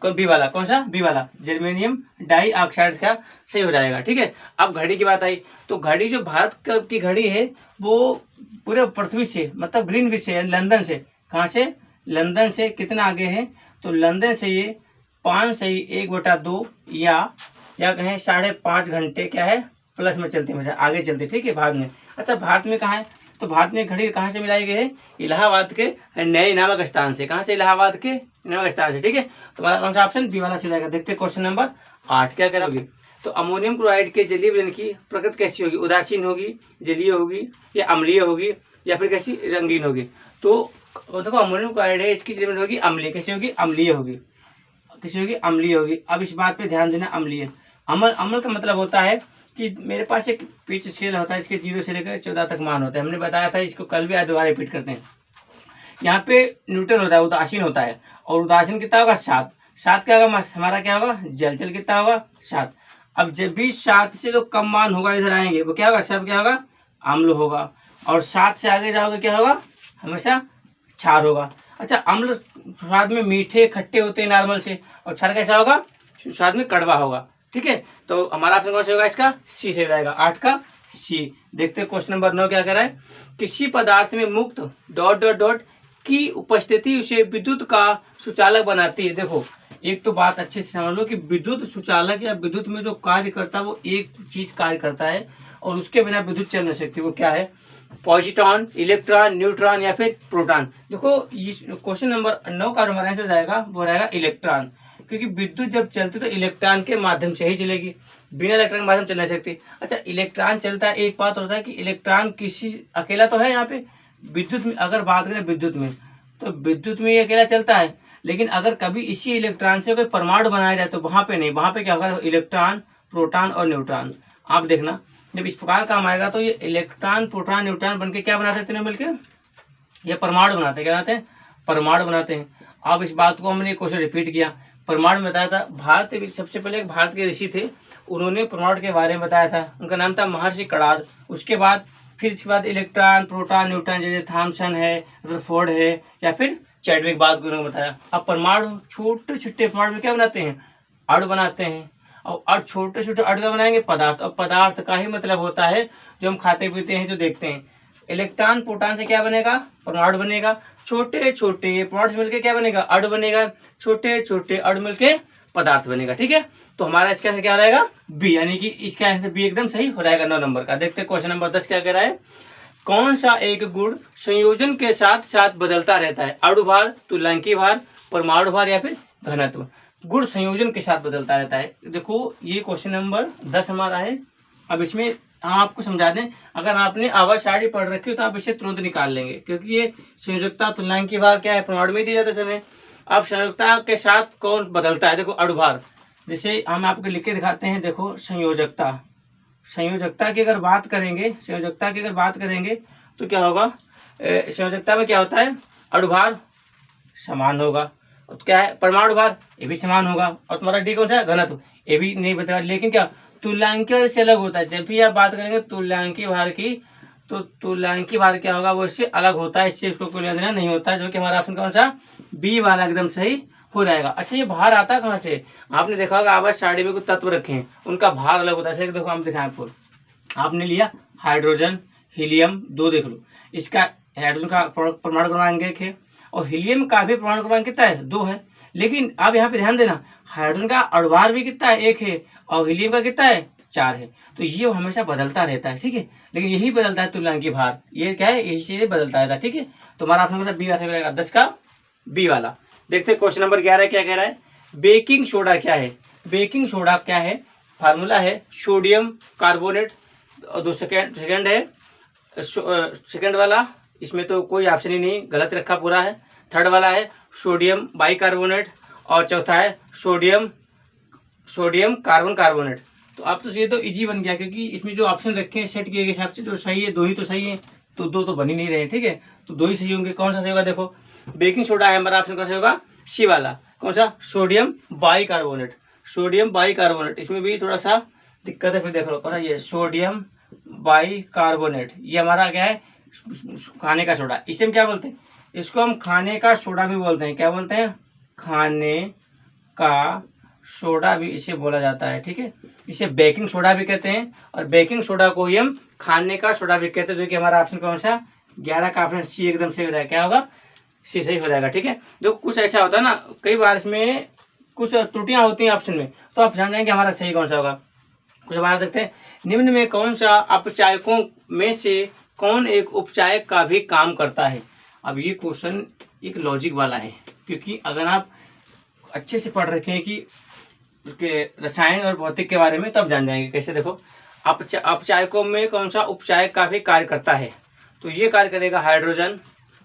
कौन? बी वाला। कौन सा? बी वाला, जर्मेनियम डाइऑक्साइड का सही हो जाएगा, ठीक है। अब घड़ी की बात आई, तो घड़ी जो भारत की घड़ी है वो पूरे पृथ्वी से, मतलब ग्रीनविच से, लंदन से, कहाँ से? लंदन से कितना आगे है? तो लंदन से ये 5 सही 1/2 या कहें 5.5 घंटे क्या है प्लस में चलती है, आगे चलती है, ठीक है, भारत में। अच्छा भारत में कहाँ है? तो भारत में घड़ी कहाँ से मिलाई गई है? इलाहाबाद के नए नामक स्थान से। कहाँ से? इलाहाबाद के नामक स्थान से। ठीक है, तो हमारा कौन सा ऑप्शन बी वाला चलेगा। देखते हैं क्वेश्चन नंबर 8 क्या करोगे। तो अमोनियम क्लोराइड के जलीय विलयन की प्रकृति कैसी होगी? उदासीन होगी, जलीय होगी, या अम्लीय होगी, या फिर कैसी? रंगीन होगी। तो देखो अमोनियम क्लोराइड है, इसकी जलीय विलयन होगी अम्लीय। कैसी होगी? अम्लीय होगी। कैसी होगी? अम्लीय होगी। अब इस बात पे ध्यान देना, अम्लीय। अम्ल, अम्ल का मतलब होता है कि मेरे पास एक पिच स्केल होता है, इसके 0 से लेकर 14 तक मान होता है। हमने बताया था, इसको कल भी आज दोबारा रिपीट करते हैं। यहाँ पे न्यूट्रल होता है, उदासीन होता है, और उदासीन कितना होगा? 7। 7 क्या होगा हमारा? क्या होगा? जल। जल कितना होगा? 7। अब जब भी 7 से जो कम मान होगा इधर आएंगे, वो क्या होगा? सब क्या होगा? अम्ल होगा। और 7 से आगे जाओगे क्या होगा? हमेशा क्षार होगा। अच्छा, अम्ल स्वाद में मीठे खट्टे होते हैं नॉर्मल से, और क्षार कैसा होगा? स्वाद में कड़वा होगा। ठीक है, तो हमारा ऑप्शन कौन सा होगा? इसका सी से जाएगा, 8 का सी। देखते हैं क्वेश्चन नंबर 9 क्या कह रहा है। किसी पदार्थ में मुक्त ... की उपस्थिति उसे विद्युत का सुचालक बनाती है। देखो एक तो बात अच्छे से समझ लो कि विद्युत सुचालक या विद्युत में जो कार्य करता है वो एक चीज कार्य करता है, और उसके बिना विद्युत चल नहीं सकती। वो क्या है? पॉजिट्रॉन, इलेक्ट्रॉन, न्यूट्रॉन या फिर प्रोटॉन। देखो इस क्वेश्चन नंबर 9 का हमारा आंसर जाएगा, वो रहेगा इलेक्ट्रॉन। क्योंकि विद्युत जब चलती तो इलेक्ट्रॉन के माध्यम से ही चलेगी, बिना इलेक्ट्रॉन के माध्यम चल नहीं सकती। अच्छा, इलेक्ट्रॉन चलता है, एक बात होता है कि इलेक्ट्रॉन किसी अकेला तो है। यहाँ पे विद्युत में अगर बात करें विद्युत में, तो विद्युत में ये अकेला चलता है, लेकिन अगर कभी इसी इलेक्ट्रॉन से कोई परमाणु बनाया जाए तो वहां पे नहीं, वहां पे क्या होगा? इलेक्ट्रॉन, प्रोटॉन और न्यूट्रॉन। आप देखना जब इस प्रकार काम आएगा तो ये इलेक्ट्रॉन, प्रोटॉन, न्यूट्रॉन बनके क्या बनाते हैं तीनों मिलकर? ये परमाणु बनाते हैं। क्या बनाते हैं? परमाणु बनाते हैं। अब इस बात को हमने क्वेश्चन रिपीट किया। परमाणु बताया था, भारत सबसे पहले एक भारत के ऋषि थे, उन्होंने परमाणु के बारे में बताया था। उनका नाम था महर्षि कणाद। उसके बाद फिर इसके बाद इलेक्ट्रॉन, प्रोटॉन, न्यूट्रॉन, जैसे थॉमसन है, रदरफोर्ड है, या फिर चैडविक, बात को उन्होंने बताया। अब परमाणु छोटे छोटे परमाणु में क्या बनाते हैं? अणु बनाते हैं। और छोटे छोटे अणु का बनाएंगे पदार्थ, और पदार्थ का ही मतलब होता है जो हम खाते पीते हैं, जो देखते हैं। इलेक्ट्रॉन, प्रोटॉन से क्या बनेगा? परमाणु बनेगा। छोटे छोटे परमाणु से मिलकर क्या बनेगा? अणु बनेगा। छोटे छोटे अणु मिलकर पदार्थ बनेगा। ठीक है, तो हमारा इसका आंसर क्या रहेगा? बी, यानी कि इसका आंसर बी एकदम सही हो जाएगा 9 नंबर का। देखते हैं क्वेश्चन नंबर 10 क्या कह रहा है। कौन सा एक गुण संयोजन के साथ साथ बदलता रहता है? अणु भार, तुल्यांकी भार, परमाणु भार या फिर घनत्व। गुण संयोजन के साथ बदलता रहता है। देखो ये क्वेश्चन नंबर 10 हमारा है। अब इसमें हम आपको समझा दें, अगर आपने आवाज साड़ी पढ़ रखी हो तो आप इसे तुरंत निकाल लेंगे, क्योंकि ये संयोजकता, तुल्यांकी भार क्या है? परमाणु में दी जाते समय। अब संयोजकता के साथ कौन बदलता है? देखो अणु भार, जैसे हम आपको लिख के दिखाते हैं। देखो संयोजकता, संयोजकता की अगर बात करेंगे, संयोजकता की अगर बात करेंगे तो क्या होगा? संयोजकता में क्या होता है? अणु भार समान होगा, और क्या है? परमाणु भार ये भी समान होगा। और तुम्हारा डी कौन सा है? घनत्व, ये भी नहीं बताया। लेकिन क्या तुल्यांकी भार से अलग होता है। जब भी आप बात करेंगे तुल्यांकी भार की, तो तुल्यांकी भार क्या होगा? वो इससे अलग होता है, इससे उसको कोई लेना देना नहीं होता है, जो कि हमारा ऑप्शन कौन सा? बी वाला एकदम सही हो जाएगा। अच्छा, ये भार आता कहाँ से? आपने देखा होगा आवाज साड़ी में कुछ तत्व रखे हैं, उनका भार अलग होता है। देखो हम दिखाएं आपको, आपने लिया हाइड्रोजन, हीलियम, 2 देख लो। इसका हाइड्रोजन का परमाणु क्रमांक 1 है, और हीलियम का भी परमाणु क्रमांक कितना है? 2 है। लेकिन आप यहाँ पे ध्यान देना, हाइड्रोजन का अणुभार भी कितना है? 1 है, और हीलियम का कितना है? 4 है। तो ये हमेशा बदलता रहता है। ठीक है, लेकिन यही बदलता है तुल्यांकी भार, ये क्या है? यही से बदलता रहता है। ठीक है, तो हमारा ऑप्शन बी वाला रहेगा, 10 का बी वाला। देखते हैं क्वेश्चन नंबर 11 क्या कह रहा है। बेकिंग सोडा क्या है? बेकिंग सोडा क्या है? फार्मूला है सोडियम कार्बोनेट, और 2 सेकेंड है, सेकेंड वाला इसमें तो कोई ऑप्शन ही नहीं, गलत रखा पूरा है। थर्ड वाला है सोडियम बाइकार्बोनेट, और चौथा है सोडियम कार्बन कार्बोनेट। तो आप तो ये तो इजी बन गया, क्योंकि इसमें जो ऑप्शन रखे हैं सेट किए गए हिसाब से जो सही है 2 ही तो सही है, तो 2 तो बन ही नहीं रहे। ठीक है, तो 2 ही सही होंगे। कौन सा सही होगा? देखो बेकिंग सोडा है हमारा ऑप्शन, कौन सा होगा? सी वाला। कौन सा? Sodium bicarbonate. सोडियम बाइकार्बोनेट, इसमें भी थोड़ा सा दिक्कत है। फिर देख लो कौन सा? ये सोडियम बाइकार्बोनेट, ये हमारा क्या है? खाने का सोडा। इसे हम क्या बोलते हैं? इसको हम खाने का सोडा भी बोलते हैं। क्या बोलते हैं? खाने का सोडा भी इसे बोला जाता है। ठीक है, इसे बेकिंग सोडा भी कहते हैं, और बेकिंग सोडा को ही हम खाने का सोडा भी कहते हैं, जो कि हमारा ऑप्शन कौन सा? 11 का ऑप्शन सी एकदम सही हो जाएगा। क्या होगा? सी सही हो जाएगा। ठीक है, जो कुछ ऐसा होता है ना, कई बार इसमें कुछ त्रुटियां होती हैं ऑप्शन में, तो आप जान जाएंगे हमारा सही कौन सा होगा। कुछ हमारा देखते हैं, निम्न में कौन सा अपचायकों में से कौन एक उपचायक का भी काम करता है। अब ये क्वेश्चन एक लॉजिक वाला है, क्योंकि अगर आप अच्छे से पढ़ रखे हैं कि उसके रसायन और भौतिक के बारे में, तब जान जाएंगे कैसे। देखो, अपचायकों में कौन सा उपचायक का भी कार्य करता है, तो ये कार्य करेगा हाइड्रोजन,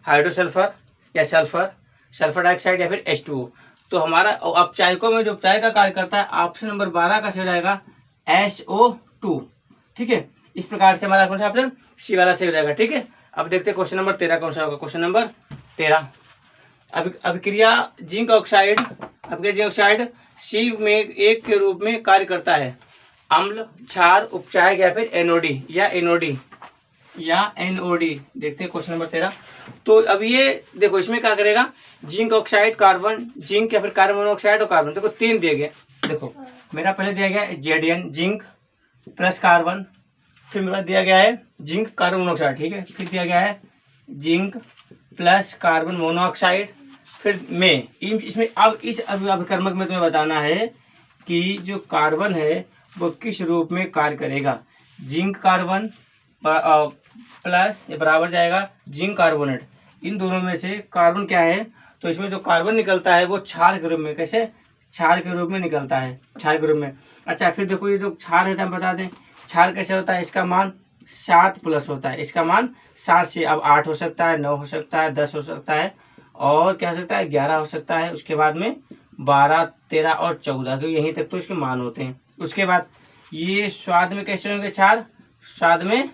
हाइड्रोसल्फर या सल्फर, सल्फर डाइऑक्साइड या फिर H2O। तो हमारा अपचायकों में जो उपचायक का कार्य करता है, ऑप्शन नंबर 12 का सही जाएगा SO2। ठीक है, इस प्रकार से हमारा कौन सा ऑप्शन सी वाला सही हो जाएगा। ठीक है, अब देखते हैं क्वेश्चन नंबर 13 कौन सा होगा। क्वेश्चन नंबर 13, अभिक्रिया जिंक ऑक्साइड, अभिक्रिया जिंक ऑक्साइड सी में एक के रूप में कार्य करता है। अम्ल, क्षार, उपचायक या फिर एनओडी या एनओडी। देखते हैं क्वेश्चन नंबर 13। तो अब ये देखो, इसमें क्या करेगा, जिंक ऑक्साइड, कार्बन, जिंक या फिर कार्बन मोनोऑक्साइड और कार्बन। देखो 3 दिए गए। देखो मेरा पहले दिया गया है जेडीएन, जिंक प्लस कार्बन, फिर मेरा दिया गया है जिंक कार्बन मोनोऑक्साइड। ठीक है, फिर दिया गया है जिंक प्लस कार्बन मोनोऑक्साइड। फिर में इसमें अब इस अभिकर्मक में तुम्हें बताना है कि जो कार्बन है वो किस रूप में कार्य करेगा। जिंक कार्बन प्लस ये बराबर जाएगा जिंक कार्बोनेट। इन दोनों में से कार्बन क्या है, तो इसमें जो कार्बन निकलता है वो क्षार के रूप में, कैसे, क्षार के रूप में निकलता है, क्षार के रूप में। अच्छा, फिर देखो ये जो क्षार है, हम बता दें क्षार कैसे होता है, इसका मान 7 प्लस होता है, इसका मान 7 से अब 8 हो सकता है, 9 हो सकता है, 10 हो सकता है, और क्या हो सकता है 11 हो सकता है, उसके बाद में 12, 13 और 14, तो यहीं तक तो इसके मान होते हैं। उसके बाद ये स्वाद में कैसे होंगे क्षार, स्वाद में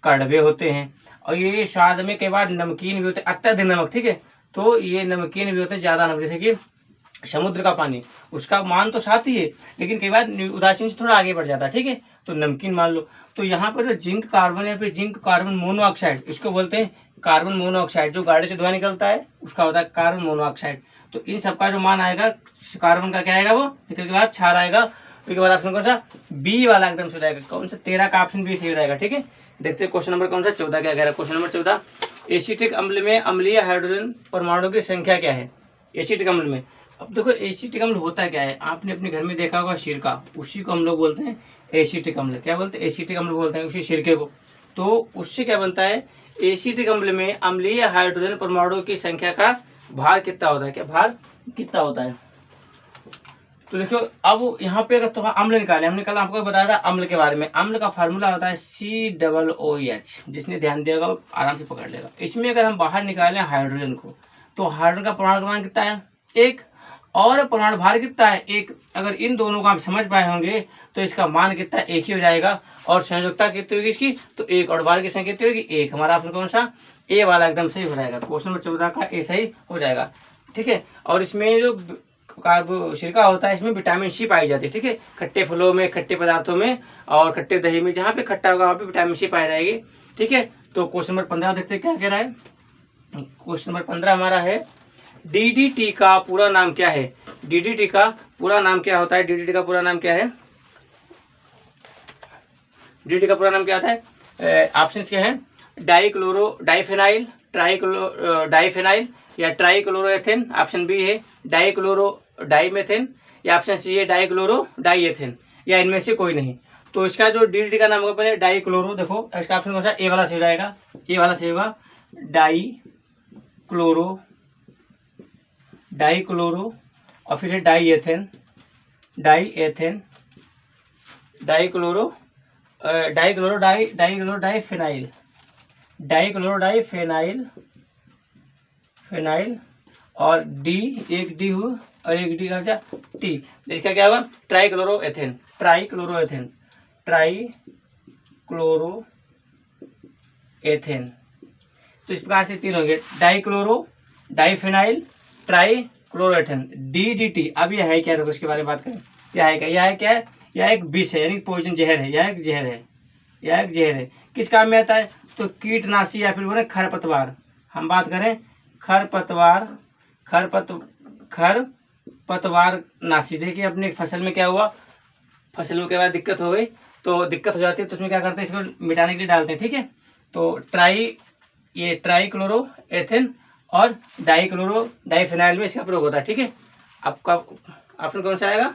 कड़वे होते हैं, और ये स्वाद में कई बार नमकीन भी होते हैं, अत्यधिक नमक। ठीक है, तो ये नमकीन भी होते हैं, ज़्यादा नमक, जैसे कि समुद्र का पानी, उसका मान तो 7 ही है, लेकिन कई बार उदासीन से थोड़ा आगे बढ़ जाता है। ठीक है, तो नमकीन मान लो। तो यहाँ पर जो जिंक कार्बन या फिर जिंक कार्बन मोनोऑक्साइड, इसको बोलते हैं कार्बन मोनोऑक्साइड। जो गाड़ी से धुआं निकलता है उसका होता है कार्बन मोनोऑक्साइड। तो इन सबका जो मान आएगा कार्बन का क्या आएगा, वो निकल के बाद क्षार आएगा। उसके बाद ऑप्शन कौन सा, बी वाला एकदम सही रहेगा। कौन सा, 13 का ऑप्शन बी सही रहेगा। ठीक है, देखते हैं क्वेश्चन नंबर कौन सा 14 क्या कह रहा है। क्वेश्चन नंबर 14, एसिटिक अम्ल में अम्लीय हाइड्रोजन परमाणु की संख्या क्या है। एसिटिक अम्ल में, अब देखो एसिटिक अम्ल होता क्या है, आपने अपने घर में देखा होगा सिरका, उसी को हम लोग बोलते हैं एसिटिक अम्ल। क्या बोलते हैं, एसिटिक अम्ल बोलते हैं उसी सिरके को। तो उससे क्या बनता है, एसिटिक अम्ल में अम्लीय हाइड्रोजन परमाणु की संख्या का भार कितना होता है, क्या भार कितना होता है। तो देखो अब यहाँ पे अगर तो अम्ल निकाले, हमने कल आपको बताया था अम्ल के बारे में। अम्ल का फार्मूला होता है COOH, जिसने ध्यान दिया होगा आराम से पकड़ लेगा। इसमें अगर हम बाहर निकालें हाइड्रोजन को, तो हाइड्रोजन का परमाणु क्रमांक कितना है, 1, और परमाणु भार कितना है, 1। अगर इन दोनों को आप समझ पाए होंगे तो इसका मान कितना 1 ही हो जाएगा, और संयोजकता कितनी होगी इसकी, तो 1, और भार की संख्या कितनी होगी 1। हमारा ऑप्शन कौन सा, ए वाला एकदम सही हो जाएगा। क्वेश्चन नंबर 14 का ए सही हो जाएगा। ठीक है, और इसमें जो कार्बो सिरका होता है, इसमें विटामिन सी पाई जाती है। ठीक है, खट्टे फलों में, खट्टे पदार्थों में और खट्टे दही में, जहाँ पे खट्टा होगा वहाँ पे विटामिन सी पाई जाएगी। ठीक है, तो क्वेश्चन नंबर 15 देखते हैं क्या कह रहा है। क्वेश्चन नंबर 15 हमारा है, DDT का पूरा नाम क्या है। DDT का पूरा नाम क्या होता है, DDT का पूरा नाम क्या है, DDT का पूरा नाम क्या आता है। ऑप्शन क्या है, डाइक्लोरो डाइफेनाइल, डाइफेनाइल या ट्राइक्लोरोएथेन। ऑप्शन बी है डाइक्लोरो डाइमेथेन, या ऑप्शन सी है डाइक्लोरो डाइएथेन, या इनमें से कोई नहीं। तो इसका जो DDT का नाम होगा पहले डाइक्लोरो, देखो इसका ऑप्शन कौन सा, ए वाला सही रहेगा, ए वाला सही होगा, डाइक्लोरो और फिर है डाइएथेन, डाइक्लोरो फेनाइल, और डी, एक डी हो और एक डी का टी, इसका क्या होगा ट्राइक्लोरोएथेन। तो इस प्रकार से 3 होंगे, डाइक्लोरो, डाइफेनाइल, ट्राइक्लोरोएथेन, DDT। अब यह है क्या, देखो इसके बारे में बात करें, यह है क्या है, यह एक विष है, यानी पॉइजन, जहर है, यह एक जहर है। किस काम में आता है, तो कीटनाशी या फिर बोले खरपतवार। हम बात करें खरपतवार नाशी। देखिए अपने फसल में क्या हुआ, फसल में के बाद दिक्कत हो गई, तो दिक्कत हो जाती है, तो उसमें क्या करते हैं, इसको मिटाने के लिए डालते हैं। ठीक है, तो ट्राइक्लोरोएथेन और डाइक्लोरो डाइफेनाइल में इसका प्रयोग होता है। ठीक है, आपका ऑप्शन कौन सा आएगा,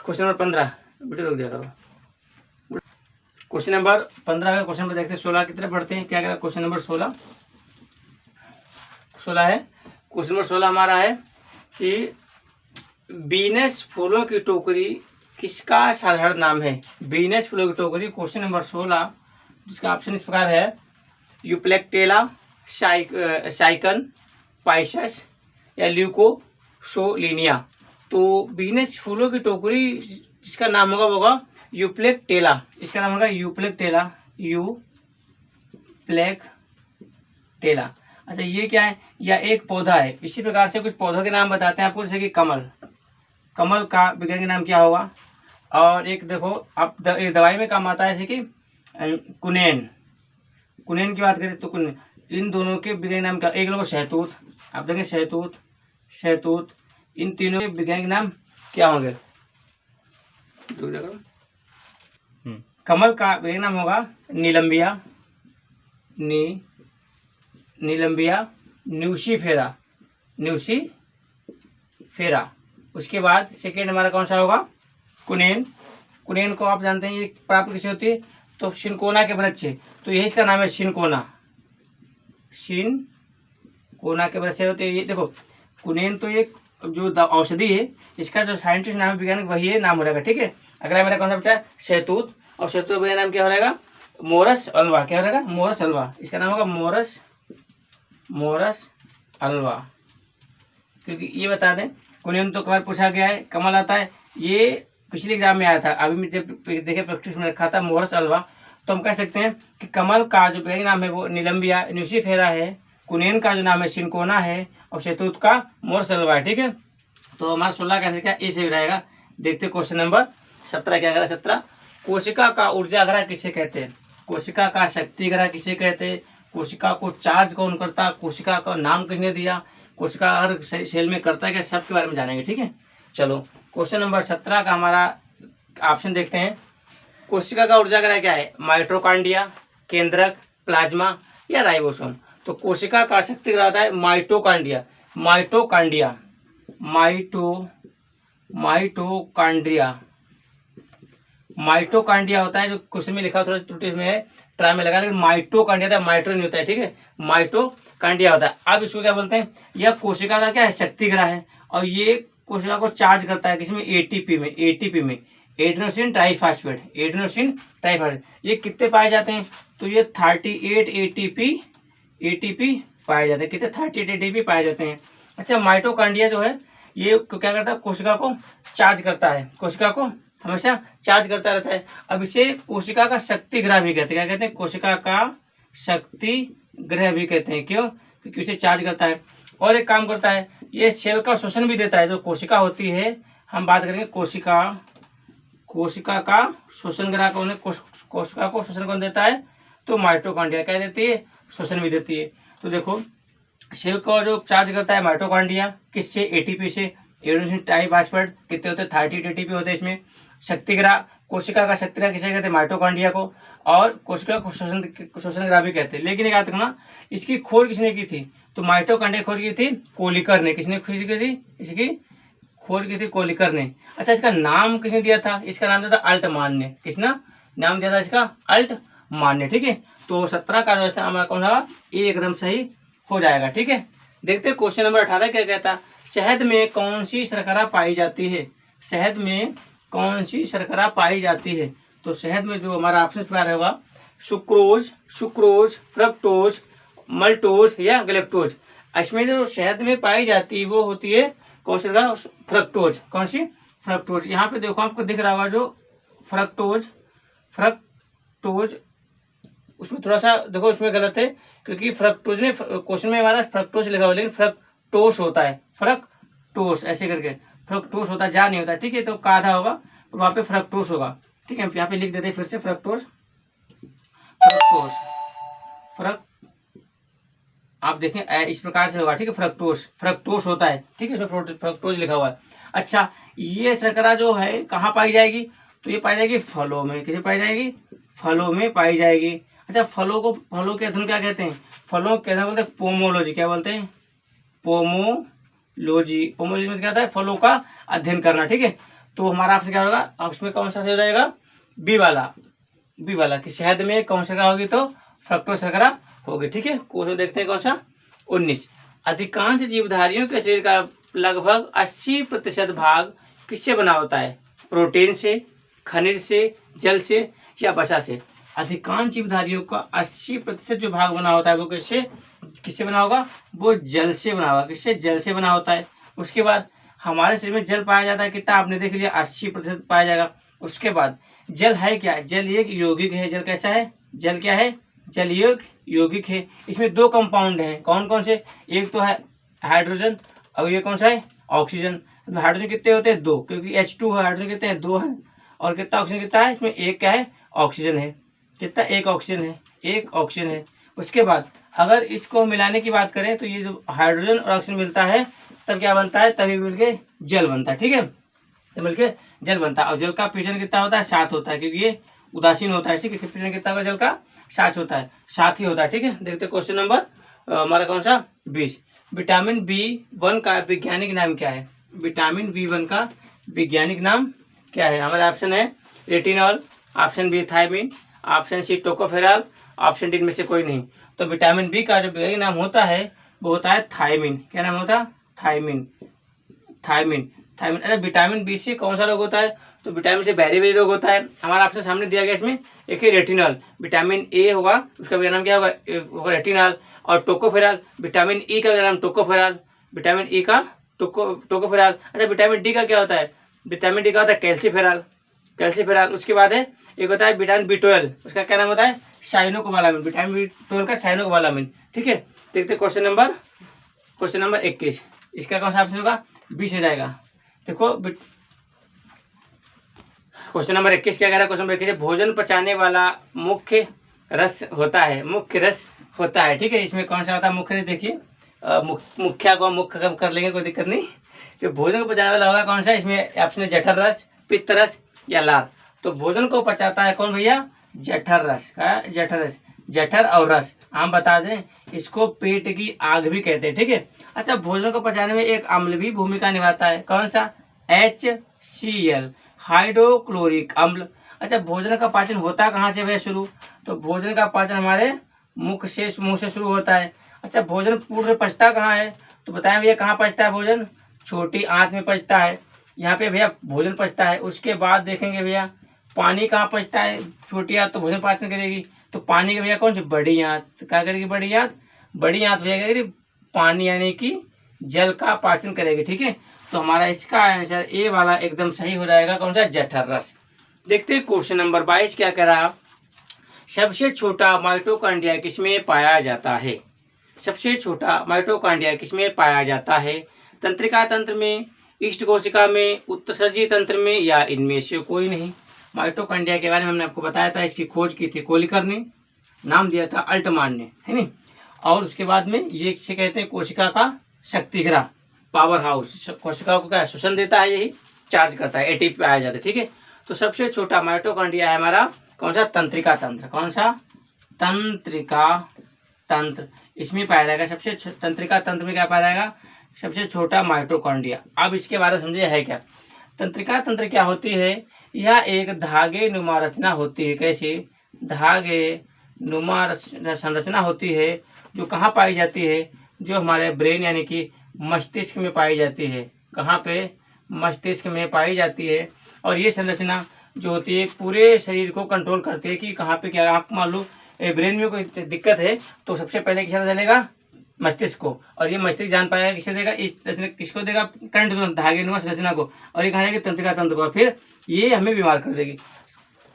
क्वेश्चन नंबर 15। बेटे रोक दिया करो। क्वेश्चन नंबर 15 का क्वेश्चन नंबर देखते हैं। 16 की तरफ बढ़ते हैं। क्या कह रहा है क्वेश्चन नंबर 16 है। क्वेश्चन नंबर 16 हमारा है कि बीनस फूलों की टोकरी किसका साधारण नाम है। बीनस फूलों की टोकरी क्वेश्चन नंबर 16, जिसका ऑप्शन इस प्रकार है यूप्लेक्टेला, साइकन, पाइसस या ल्यूकोसोलिनिया। तो बीनस फूलों की टोकरी जिसका नाम होगा वो होगा यूप्लेक्टेला। इसका नाम होगा यूप्लेक्टेला, यूप्लेक्टेला। अच्छा ये क्या है, यह एक पौधा है। इसी प्रकार से कुछ पौधों के नाम बताते हैं आपको, जैसे कि कमल, कमल का वैज्ञानिक नाम क्या होगा। और एक देखो आप एक दवाई में काम आता है, जैसे कि कुनेन, कुनेन की बात करें तो कुनेन, इन दोनों के वैज्ञानिक नाम क्या। एक लोग शहतूत, आप देखें शहतूत, शहतूत, इन तीनों के वैज्ञानिक नाम क्या होंगे। कमल का वैज्ञानिक नाम होगा नीलम्बिया, नीलम्बिया न्यूसीफेरा, न्यूसीफेरा। उसके बाद सेकेंड हमारा कौन सा होगा, कुनेन। कुनेन को आप जानते हैं ये प्राप्त किसे होती है, तो शिनकोना के वृक्ष से, तो यही इसका नाम है शिनकोना, शिनकोना के वृक्ष से होते हैं। ये देखो कुनेन तो एक जो औषधि है, इसका जो साइंटिस्ट नाम वैज्ञानिक वही है नाम हो रहेगा। ठीक है, अगला मेरा कौन सा बचा है शहतूत, और शहतूत का नाम क्या हो रहेगा मोरस अल्वा। क्या हो रहेगा मोरस अल्वा, इसका नाम होगा मोरस अल्वा। क्योंकि ये बता दें कुनेन तो कमल पूछा गया है, कमल आता है, ये पिछले एग्जाम में आया था, अभी मैं जब देखे प्रैक्टिस में रखा था मोरस अल्वा। तो हम कह सकते हैं कि कमल का जो वैज्ञानिक नाम है वो नीलम्बिया न्यूसीफेरा है, कुनेन का जो नाम है सिनकोना है, और शहतूत का मोरस अल्वा है। ठीक है, तो हमारा 16 कैसे क्या ए से रहेगा। देखते क्वेश्चन नंबर 17 क्या करा। 17 कोशिका का ऊर्जा ग्रह किसे कहते हैं, कोशिका का शक्ति ग्रह किसे कहते हैं, कोशिका को चार्ज कौन करता, कोशिका का नाम किसने दिया, कोशिका हर सेल में करता है क्या, सबके बारे में जानेंगे। ठीक है, चलो क्वेश्चन नंबर 17 का हमारा ऑप्शन देखते हैं। कोशिका का ऊर्जा ग्रह क्या है, माइटोकॉन्ड्रिया, केंद्रक, प्लाज्मा या राइबोसोम। तो कोशिका का शक्ति ग्रह होता है माइटोकॉन्ड्रिया, माइटोकॉन्ड्रिया, माइटोकॉन्ड्रिया होता है। जो क्वेश्चन में लिखा थोड़ा त्रुटि में है, ट्राई में लगा, लेकिन माइटोकॉन्ड्रिया था, माइट्रो नहीं होता है। ठीक है, माइटोकॉन्ड्रिया होता है। अब इसको क्या बोलते हैं, यह कोशिका का क्या है शक्ति ग्रह है, और ये कोशिका को चार्ज करता है किसमें, एटीपी में, एडेनोसिन ट्राइफॉस्फेट, एडेनोसिन ट्राइफॉस्फेट। ये कितने पाए जाते हैं, तो ये 38 एटीपी पाए जाते हैं। कितने 38 एटीपी पाए जाते हैं। अच्छा माइटोकॉन्ड्रिया जो है ये क्या करता है, कोशिका को चार्ज करता है, कोशिका को हमेशा चार्ज करता रहता है। अब इसे कोशिका का शक्ति ग्रह भी कहते हैं। क्या कहते हैं, कोशिका का शक्ति ग्रह भी कहते हैं। क्यों, क्योंकि उसे चार्ज करता है। और एक काम करता है, ये सेल का शोषण भी देता है। जो कोशिका होती है, हम बात करेंगे कोशिका का शोषण ग्रह कौन है, कोशिका को शोषण कौन देता है, तो माइटोकॉन्ड्रिया क्या देती है, शोषण भी देती है। तो देखो सेल को जो चार्ज करता है माइटोकॉन्ड्रिया, किससे, एटीपी से, एडेनोसिन ट्राइफॉस्फेट कितने होते हैं, 38 एटीपी होते हैं इसमें। शक्ति ग्रह, कोशिका का शक्ति ग्रह किसे कहते हैं, माइटोकॉन्ड्रिया को, और कोशिका को शोषण ग्रह भी कहते हैं। लेकिन याद रखना इसकी खोज किसने की थी, तो माइटोकॉन्ड्रिया खोज की थी कोलिकर ने। किसने खोज की थी, इसकी खोज की थी कोलिकर ने। अच्छा इसका नाम किसने दिया था, इसका नाम दिया था अल्टमान ने। किसने नाम दिया था इसका, अल्टमान ने। ठीक है, तो 17 का जो हमारा कौन सा ये एकदम सही हो जाएगा। ठीक है, देखते हैं क्वेश्चन नंबर 18 क्या कहता है। शहद में कौन सी शर्करा पाई जाती है, शहद में कौन सी शर्करा पाई जाती है। तो शहद में जो हमारा ऑप्शन प्रकार होगा सुक्रोज, फ्रक्टोज, मल्टोज या गलेक्टोज। इसमें जो शहद में पाई जाती है वो होती है कौन सी शर्करा, फ्रक्टोज। कौन सी, फ्रक्टोज। यहाँ पे देखो आपको दिख रहा होगा जो फ्रक्टोज, उसमें थोड़ा सा देखो उसमें गलत है, क्योंकि फ्रक्टोज में क्वेश्चन में हमारा फ्रक्टोज लिखा हुआ, लेकिन फ्रक्टोस होता है, फ्रक्टोस ऐसे करके फ्रक्टोस होता है, जा नहीं होता। ठीक है, तो काधा होगा तो वहाँ पे फ्रक्टोस होगा। ठीक है, यहाँ पे लिख देते हैं फिर से फ्रक्टोस, आप देखें इस प्रकार से होगा। ठीक है, फ्रक्टोस होता है। ठीक है, इसमें फ्रक्टोज लिखा हुआ है। अच्छा ये शर्करा जो है कहाँ पाई जाएगी, तो ये पाई जाएगी फलों में। किसे पाई जाएगी, फलों में पाई जाएगी। अच्छा फलों के अध्ययन क्या कहते हैं, फलों के अध्ययन बोलते हैं पोमोलॉजी। क्या बोलते हैं, पोमोलॉजी में क्या होता है, फलों का अध्ययन करना। ठीक है, तो हमारा आपसे क्या होगा, उसमें कौन सा हो जाएगा, बी वाला, बी वाला कि शहद में कौन शर्करा होगी, तो फ्रक्टोज शर्करा होगी। ठीक है, क्वेश्चन देखते हैं कौन सा 19। अधिकांश जीवधारियों के शरीर का लगभग 80% भाग किससे बना होता है? प्रोटीन से, खनिज से, जल से या वसा से? अधिकांश जीवधारियों का 80% जो भाग बना होता है वो किससे बना होगा? वो जल से बना होगा। किससे? जल से बना होता है। उसके बाद हमारे शरीर में जल पाया जाता है कितना? आपने देख लिया 80% पाया जाएगा। उसके बाद जल है क्या? जल एक यौगिक है। जल कैसा है? जल क्या है? जल एक यौगिक है। इसमें दो कंपाउंड हैं, कौन कौन से? एक तो है हाइड्रोजन और ये कौन सा है? ऑक्सीजन। हाइड्रोजन कितने होते हैं? 2, क्योंकि H2 है। हाइड्रोजन कितने हैं? 2 हैं। और कितना ऑक्सीजन कितना है? इसमें एक क्या है? ऑक्सीजन है। कितना? एक ऑक्सीजन है। एक ऑक्सीजन है। उसके बाद अगर इसको मिलाने की बात करें तो ये जो हाइड्रोजन और ऑक्सीजन मिलता है तब क्या बनता है? तभी मिलके जल बनता है। ठीक है, तो मिलके जल बनता है। और जल का पीछण कितना होता है? 7 होता है, क्योंकि ये उदासीन होता है। ठीक है, इसका पीछण कितना होगा? जल का 7 होता है, 7 ही होता है। ठीक है, देखते हैं क्वेश्चन नंबर हमारा कौन सा 20। विटामिन B1 का वैज्ञानिक नाम क्या है? विटामिन B1 का वैज्ञानिक नाम क्या है? हमारा ऑप्शन है retinol, option B thiamine, option C tocopherol, option D में से कोई नहीं। तो विटामिन बी का जो वैज्ञानिक नाम होता है वो होता है थायमिन। क्या नाम होता है? थायमिन। थायमिन। थायमिन। अरे विटामिन बी से कौन सा रोग होता है? तो विटामिन से बैरी बैरी रोग होता है। हमारा ऑप्शन सामने दिया गया इसमें, एक है रेटिनॉल, विटामिन ए होगा, उसका वैज्ञानिक नाम क्या होगा? रेटिनॉल। और टोकोफेरॉल, विटामिन ई का नाम टोकोफेरॉल, विटामिन ई का टोकोफेरॉल। अच्छा, विटामिन डी का क्या होता है? विटामिन डी का होता है कैल्सीफेरॉल, कैल्सीफेरॉल। उसके बाद है एक होता है विटामिन B12, उसका क्या नाम होता है? साइनोकोबालामिन। विटामिन B12 का साइनोकोबालामिन। ठीक है, देखते क्वेश्चन नंबर 21। इसका कौन सा ऑप्शन होगा? 20 हो जाएगा। देखो क्वेश्चन नंबर 21 क्या कह रहा है? क्वेश्चन नंबर 21 भोजन पचाने वाला मुख्य रस होता है, मुख्य रस होता है। ठीक है, इसमें कौन सा होता है? मुख्य रस। देखिए मुख्या को मुख्य कम कर लेंगे, कोई दिक्कत नहीं। तो भोजन को पचाने वाला होगा कौन सा? इसमें ऑप्शन है जठर रस, पित्त रस या लार। तो भोजन को पचाता है कौन भैया? जठर रस। का जठर रस, जठर और रस। हम बता दें इसको पेट की आग भी कहते हैं। ठीक है, अच्छा, भोजन को पचाने में एक अम्ल भी भूमिका निभाता है, कौन सा? HCl, हाइड्रोक्लोरिक अम्ल। अच्छा, भोजन का पाचन होता कहाँ से भैया शुरू? तो भोजन का पाचन हमारे मुंह से शुरू होता है। अच्छा, भोजन पूर्व में पचता कहाँ है? तो बताएं भैया कहाँ पचता है भोजन? छोटी आंत में पचता है, यहाँ पे भैया भोजन पचता है। उसके बाद देखेंगे भैया पानी कहाँ पचता है? छोटी आंत तो भोजन पाचन करेगी, तो पानी का भैया कौन सी? बड़ी आंत। तो क्या करेगी? बड़ी आंत। बड़ी आंत भैया करेगी पानी यानी कि जल का पाचन करेगी। ठीक है, तो हमारा इसका आंसर ए वाला एकदम सही हो जाएगा, कौन सा? जठर रस। देखते हैं क्वेश्चन नंबर 22 क्या कह रहा है? सबसे छोटा माइटोकॉन्ड्रिया किसमें पाया जाता है? सबसे छोटा माइटोकॉन्ड्रिया किसमें पाया जाता है? तंत्रिका तंत्र में, इष्ट कोशिका में, उत्सर्जी तंत्र में या इनमें से कोई नहीं? माइटोकॉन्ड्रिया के बारे में हमने आपको बताया था, इसकी खोज की थी कोलिकर ने, नाम दिया था अल्टमान ने, है नहीं। और उसके बाद में ये इसे कहते हैं कोशिका का शक्तिग्रह, पावर हाउस। कोशिकाओं को क्या शोषण देता है, यही चार्ज करता है, एटीपी पाया जाता है। ठीक है, तो सबसे छोटा माइटोकॉन्ड्रिया है हमारा कौन सा? तंत्रिका तंत्र। कौन सा? तंत्रिका तंत्र, इसमें पाया जाएगा। सबसे तंत्रिका तंत्र में क्या पाया जाएगा? सबसे छोटा माइटोकॉन्ड्रिया। अब इसके बारे में समझिए है क्या? तंत्रिका तंत्र क्या होती है? यह एक धागे नुमा रचना होती है। कैसे? धागे नुमा संरचना होती है, जो कहाँ पाई जाती है? जो हमारे ब्रेन यानी कि मस्तिष्क में पाई जाती है। कहाँ पे? मस्तिष्क में पाई जाती है। और ये संरचना जो होती है पूरे शरीर को कंट्रोल करती है कि कहाँ पे क्या। आप मान लो ब्रेन में कोई दिक्कत है तो सबसे पहले किसे चलेगा? मस्तिष्क को। और ये मस्तिष्क जान पाएगा किसे देगा? इस किसको देगा? करंट, धागे नुमा संरचना को। और ये कहाँ जाएगी? तंत्रिका तंत्र को। फिर ये हमें बीमार कर देगी।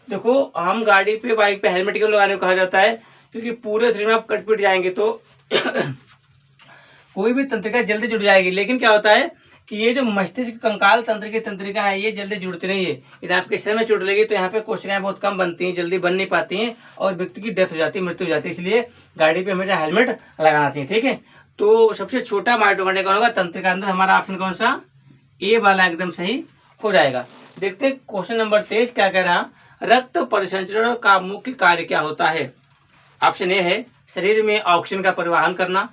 देखो हम गाड़ी पे, बाइक पे हेलमेट क्यों लगाने को कहा जाता है? क्योंकि पूरे शरीर में आप कट पिट जाएंगे तो कोई भी तंत्रिका जल्दी जुड़ जाएगी। लेकिन क्या होता है कि ये जो मस्तिष्क कंकाल तंत्र की तंत्रिका है ये जल्दी जुड़ती नहीं है। यदि आपके शरीर में जुड़ लेगी तो यहाँ पे कोशिकाएं बहुत कम बनती हैं, जल्दी बन नहीं पाती हैं और व्यक्ति की डेथ हो जाती है, मृत्यु हो जाती है। इसलिए गाड़ी पे हमेशा हेलमेट लगाना चाहिए। ठीक है, तो सबसे छोटा माइटोकॉन्ड्रिया कौन होगा? तंत्रिका तंत्र। हमारा ऑप्शन कौन सा? ए वाला एकदम सही हो जाएगा। देखते क्वेश्चन नंबर 23 क्या कह रहा? रक्त परिसंचरण का मुख्य कार्य क्या होता है? ऑप्शन ए है शरीर में ऑक्सीजन का परिवहन करना,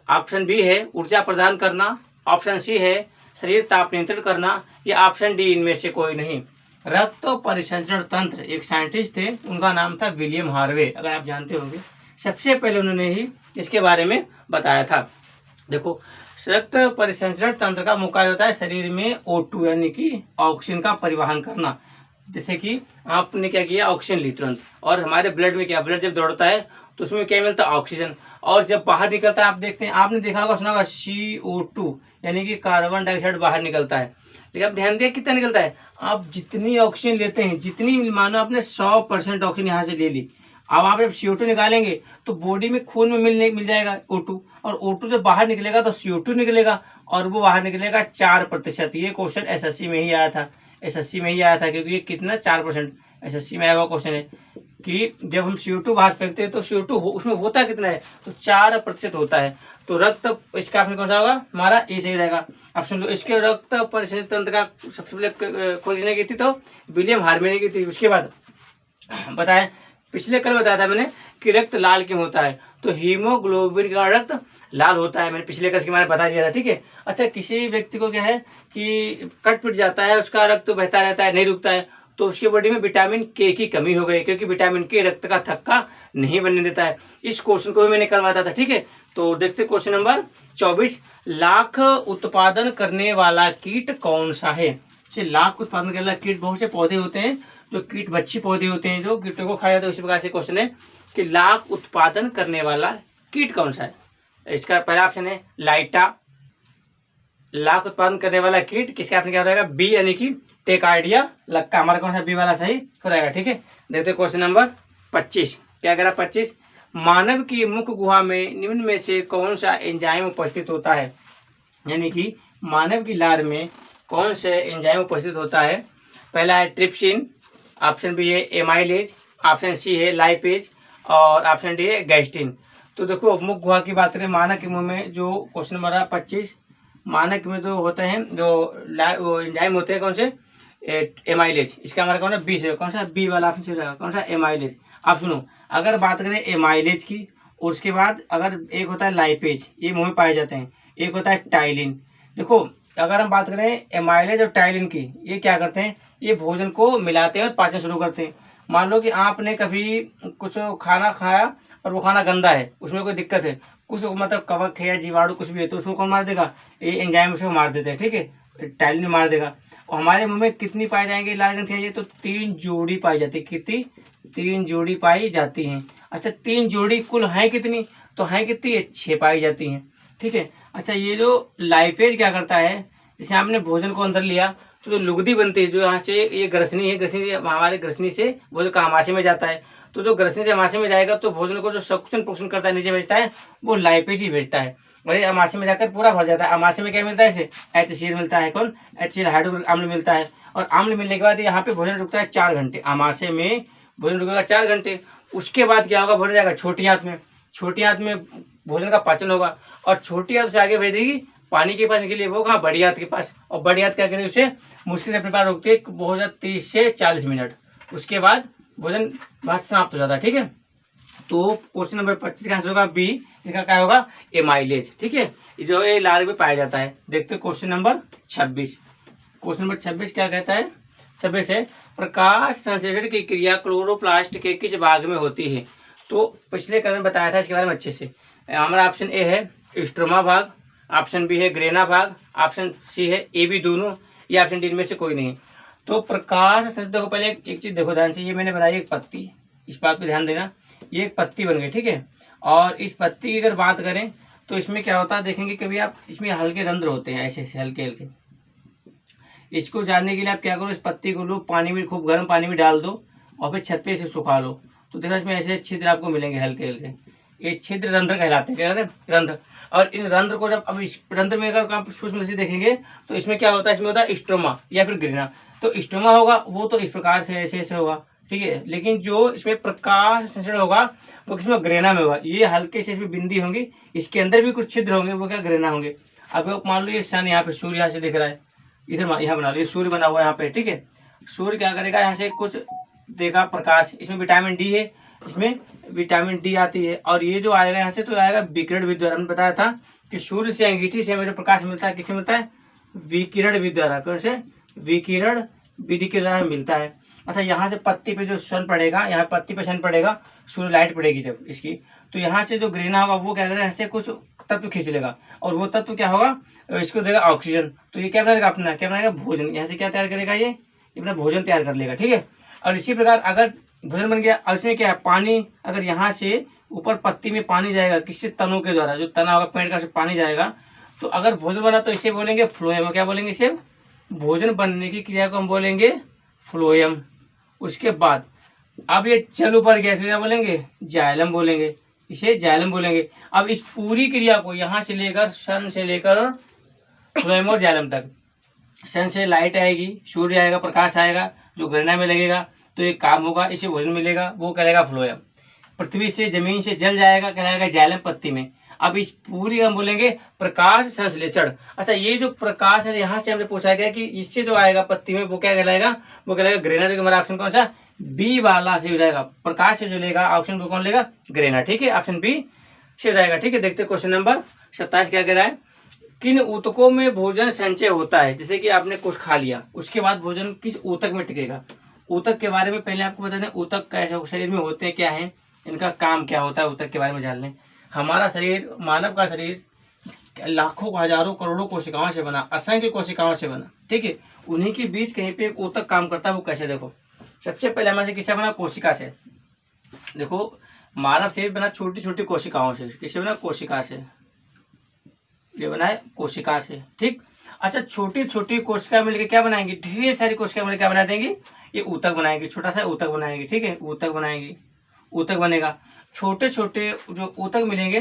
ऑप्शन बी है ऊर्जा प्रदान करना, ऑप्शन सी है शरीर ताप नियंत्रण करना या ऑप्शन डी इनमें से कोई नहीं। रक्त परिसंचरण तंत्र, एक साइंटिस्ट थे, उनका नाम था विलियम हार्वे, अगर आप जानते होंगे। सबसे पहले उन्होंने ही इसके बारे में बताया था। देखो, रक्त परिसंचरण तंत्र का मुख्य कार्य होता है शरीर में O2 यानी कि ऑक्सीजन का परिवहन करना। जैसे कि आपने क्या किया, ऑक्सीजन ली तुरंत, और हमारे ब्लड में क्या, ब्लड जब दौड़ता है तो उसमें क्या मिलता है, ऑक्सीजन, और जब बाहर निकलता है, आप देखते हैं, आपने देखा होगा, सुना होगा, CO2 यानी कि कार्बन डाइऑक्साइड बाहर निकलता है। लेकिन आप ध्यान दिया कितना निकलता है, आप जितनी ऑक्सीजन लेते हैं, जितनी, मानो आपने 100% ऑक्सीजन यहाँ से ले ली, अब आप जब CO2 निकालेंगे तो बॉडी में खून में मिल जाएगा O2, और O2 जब बाहर निकलेगा तो CO2 निकलेगा, और वो बाहर निकलेगा 4%। ये क्वेश्चन SSC में ही आया था, SSC में ही आया था, क्योंकि ये कितना 4% SSC में आया हुआ क्वेश्चन है कि जब हम CO2 बाहर फेंकते हैं तो CO2 उसमें होता कितना है, तो 4% होता है। तो रक्त, इसका ऑप्शन कौन सा होगा, हमारा ए सही रहेगा। अब सुन लो, इसके रक्त परिसंचरण तंत्र का सबसे पहले खोज ने की थी तो विलियम हार्वे ने की थी। उसके बाद बताया, पिछले कल बताया था मैंने कि रक्त लाल क्यों होता है, तो हीमोग्लोबिन का रक्त लाल होता है, मैंने पिछले कल के बारे में बता दिया था, ठीक है। अच्छा, किसी व्यक्ति को क्या है कि कट पिट जाता है, उसका रक्त तो बहता रहता है, नहीं रुकता है, तो उसकी बॉडी में विटामिन के की कमी हो गई, क्योंकि विटामिन के रक्त का थक्का नहीं बनने देता है। इस क्वेश्चन को भी मैंने करवाता था, ठीक है। तो देखते क्वेश्चन नंबर 24, लाख उत्पादन करने वाला कीट कौन सा है। लाख उत्पादन करने वाला कीट, बहुत से पौधे होते हैं जो कीट बच्ची पौधे होते हैं जो कीटों को खाया जाता है। उसी प्रकार से क्वेश्चन है कि लाख उत्पादन करने वाला कीट कौन सा है। इसका पहला ऑप्शन है लाइटा, लाख उत्पादन करने वाला कीट, किसका ऑप्शन क्या हो जाएगा, बी यानी कि टेकार्डिया लक्का, हमारा कौन सा बी वाला सही हो जाएगा, ठीक है। देखते क्वेश्चन नंबर 25, क्या कह रहा 25, मानव की मुख गुहा में निम्न में से कौन सा एंजाइम उपस्थित होता है, यानी कि मानव की लार में कौन सा एंजाइम उपस्थित होता है। पहला है ट्रिप्सिन, ऑप्शन बी है एमाइलेज, ऑप्शन सी है लाइपेज, और ऑप्शन डी है गैस्ट्रिन। तो देखो, मुख गुहा की बात करें, मानव के मुंह में जो क्वेश्चन नंबर 25, मानव में जो होते हैं जो एंजाइम होते हैं कौन से, एमाइलेज, इसका हमारा कौन सा बी से, कौन सा बी वाला ऑप्शन से, कौन सा एमाइलेज। आप सुनो, अगर बात करें एमाइलेज की, उसके बाद अगर एक होता है लाइपेज, ये मुंह में पाए जाते हैं, एक होता है टाइलिन। देखो, अगर हम बात करें एमाइलेज और टाइलिन की, ये क्या करते हैं, ये भोजन को मिलाते हैं और पाचन शुरू करते हैं। मान लो कि आपने कभी कुछ खाना खाया और वो खाना गंदा है, उसमें कोई दिक्कत है, कुछ मतलब कवक है या जीवाणु कुछ भी है, तो उसको कौन मार देगा, ये एंजाइम उसको मार देते हैं, ठीक है, टाइलिन मार देगा। और हमारे मुंह में कितनी पाई जाएंगी लाल ग्रंथियां, ये तो 3 जोड़ी पाई जाती है, कितनी, 3 जोड़ी पाई जाती हैं। अच्छा, 3 जोड़ी कुल हैं कितनी, तो हैं कितनी है, 6 पाई जाती हैं, ठीक है। अच्छा, ये जो लाइपेज क्या करता है, जैसे हमने भोजन को अंदर लिया तो जो लुगदी बनती है, जो यहाँ से ये ग्रसनी है, ग्रसनी हमारे ग्रसनी से भोजन का आमाशय में जाता है, तो जो ग्रसनी से आमाशय में जाएगा तो भोजन को जो सक्शन पोषण करता है, नीचे भेजता है, वो लाइपेज ही भेजता है, और ये आमाशय में जाकर पूरा भर जाता है। आमाशय में क्या मिलता है, इसे HCl मिलता है, कौन, HCl हाइड्रोक्लोरिक अम्ल मिलता है, और अम्ल मिलने के बाद यहाँ पे भोजन रुकता है 4 घंटे, आमाशय में भोजन रुकेगा 4 घंटे। उसके बाद क्या होगा, भोजन जाएगा छोटी आंत में, छोटी आंत में भोजन का पाचन होगा, और छोटी आंत से आगे भेजेगी पानी के पास निकलिए, वो कहाँ, बड़ी आंत के पास, और बड़ी आंत क्या करेगी, उसे मुश्किल से अपने पास रोकती है बहुत ज़्यादा 30 से 40 मिनट, उसके बाद भोजन बस समाप्त हो जाता है, ठीक है। तो क्वेश्चन नंबर 25 का आंसर होगा बी, इसका क्या होगा, एमाइलेज, ठीक है, जो ये लार में पाया जाता है। देखते क्वेश्चन नंबर 26, क्वेश्चन नंबर 26 क्या कहता है, 26 है, प्रकाश संश्लेषण की क्रिया क्लोरोप्लास्ट के किस भाग में होती है। तो पिछले कल में बताया था इसके बारे में अच्छे से। हमारा ऑप्शन ए है स्ट्रोमा भाग, ऑप्शन बी है ग्रेना भाग, ऑप्शन सी है ए बी दोनों, या ऑप्शन डी में से कोई नहीं। तो प्रकाश संश्लेषण, देखो पहले एक चीज देखो ध्यान से, ये मैंने बनाई एक पत्ती, इस बात पे ध्यान देना, ये एक पत्ती बन गई, ठीक है। और इस पत्ती की अगर बात करें तो इसमें क्या होता है, देखेंगे कभी आप, इसमें हल्के रंध्र होते हैं, ऐसे ऐसे हल्के हल्के। इसको जानने के लिए आप क्या करो, इस पत्ती को लो, पानी में, खूब गर्म पानी में डाल दो, और फिर छत पे से सुखा लो, तो देखो इसमें ऐसे छिद्र आपको मिलेंगे हल्के हल्के, ये छिद्र रंध्र कहलाते हैं, क्या कहते हैं, रंध्र। और इन रंध्र को जब, अब इस रंध्र में अगर आप सूक्ष्म से देखेंगे तो इसमें क्या होता है, इसमें होता है स्ट्रोमा या फिर ग्रेना। तो स्ट्रोमा होगा वो तो इस प्रकार से ऐसे ऐसे होगा, ठीक है, लेकिन जो इसमें प्रकाश संश्लेषण होगा वो किसमें, ग्रेना में होगा। ये हल्के से इसमें बिंदी होंगी, इसके अंदर भी कुछ छिद्र होंगे, वो क्या, ग्रेना होंगे। अब मान लो ये सन यहाँ पे, सूर्य यहाँ से दिख रहा है, इधर यहाँ बना लो, ये सूर्य बना हुआ है यहाँ पे, ठीक है। सूर्य क्या करेगा, यहाँ से कुछ देखा प्रकाश, इसमें विटामिन डी है, इसमें विटामिन डी आती है, और ये जो आएगा यहाँ से तो आएगा विकिरण विद्युत द्वारा। हमने बताया था कि सूर्य से अंगीठी से हमें जो प्रकाश मिलता है, किससे मिलता है, विकिरण विद्युत द्वारा, कैसे, विकिरण विधि के द्वारा मिलता है। अच्छा, यहाँ से पत्ती पे जो सन पड़ेगा, यहाँ पत्ती पे सन पड़ेगा, सूर्य लाइट पड़ेगी जब इसकी, तो यहाँ से जो ग्रेना होगा वो क्या करेगा, ऐसे कुछ तत्व खींच लेगा, और वो तत्व क्या होगा, इसको देगा ऑक्सीजन। तो ये क्या बनाएगा, अपना क्या बनाएगा, भोजन। यहाँ से क्या तैयार करेगा, ये अपना भोजन तैयार कर लेगा। ठीक है, और इसी प्रकार अगर भोजन बन गया, और इसमें क्या है, पानी, अगर यहाँ से ऊपर पत्ती में पानी जाएगा किसी तनों के द्वारा, जो तना होगा पेड़ का, से पानी जाएगा, तो अगर भोजन बना तो इसे बोलेंगे फ्लोएम। क्या बोलेंगे, इसे भोजन बनने की क्रिया को हम बोलेंगे फ्लोएम। उसके बाद अब ये जल ऊपर गया, क्या बोलेंगे, जाइलम बोलेंगे, इसे जाइलम बोलेंगे। अब इस पूरी क्रिया को यहाँ से लेकर, सन से लेकर फ्लोएम और जाइलम तक, सन से लाइट आएगी, सूर्य आएगा, प्रकाश आएगा, जो ग्रेना में लगेगा, तो एक काम होगा, इसे भोजन मिलेगा, वो करेगा फ्लोएम। पृथ्वी से, जमीन से जल जाएगा, कहलाएगा जाइलम पत्ती में। अब इस पूरी हम बोलेंगे प्रकाश संश्लेषण। अच्छा, ये जो प्रकाश है, यहाँ से हमने पूछा गया कि इससे जो आएगा पत्ती में, वो क्या कहलाएगा, वो कहलाएगा ग्रेना। जो हमारा ऑप्शन कौन सा, बी वाला से हो जाएगा। प्रकाश से जो लेगा ऑप्शन को कौन लेगा, ग्रेना। ठीक है, ऑप्शन बी से हो जाएगा। ठीक है, देखते क्वेश्चन नंबर 27 क्या कह रहा है, किन ऊतकों में भोजन संचय होता है। जैसे कि आपने कुछ खा लिया, उसके बाद भोजन किस ऊतक में टिकेगा। ऊतक के बारे में पहले आपको बता दें, ऊतक कैसे शरीर में होते हैं, क्या है, इनका काम क्या होता है, ऊतक के बारे में जान लें। हमारा शरीर, मानव का शरीर लाखों, हजारों, करोड़ों कोशिकाओं से बना, असंख्य कोशिकाओं से बना। ठीक है, उन्हीं के बीच कहीं पे एक ऊतक काम करता है। वो कैसे, देखो, सबसे पहले हमारे किससे बना, कोशिका से। देखो, मानव शरीर बना छोटी छोटी कोशिकाओं से। किससे बना, कोशिका से। ये बना है कोशिका से। ठीक, अच्छा, छोटी छोटी कोशिका मिलकर क्या बनाएंगी, ढेर सारी कोशिका मिलकर क्या बना देंगी, ये ऊतक बनाएगी, छोटा सा ऊतक बनाएगी। ठीक है, ऊतक बनाएगी, ऊतक बनेगा। छोटे छोटे जो ऊतक मिलेंगे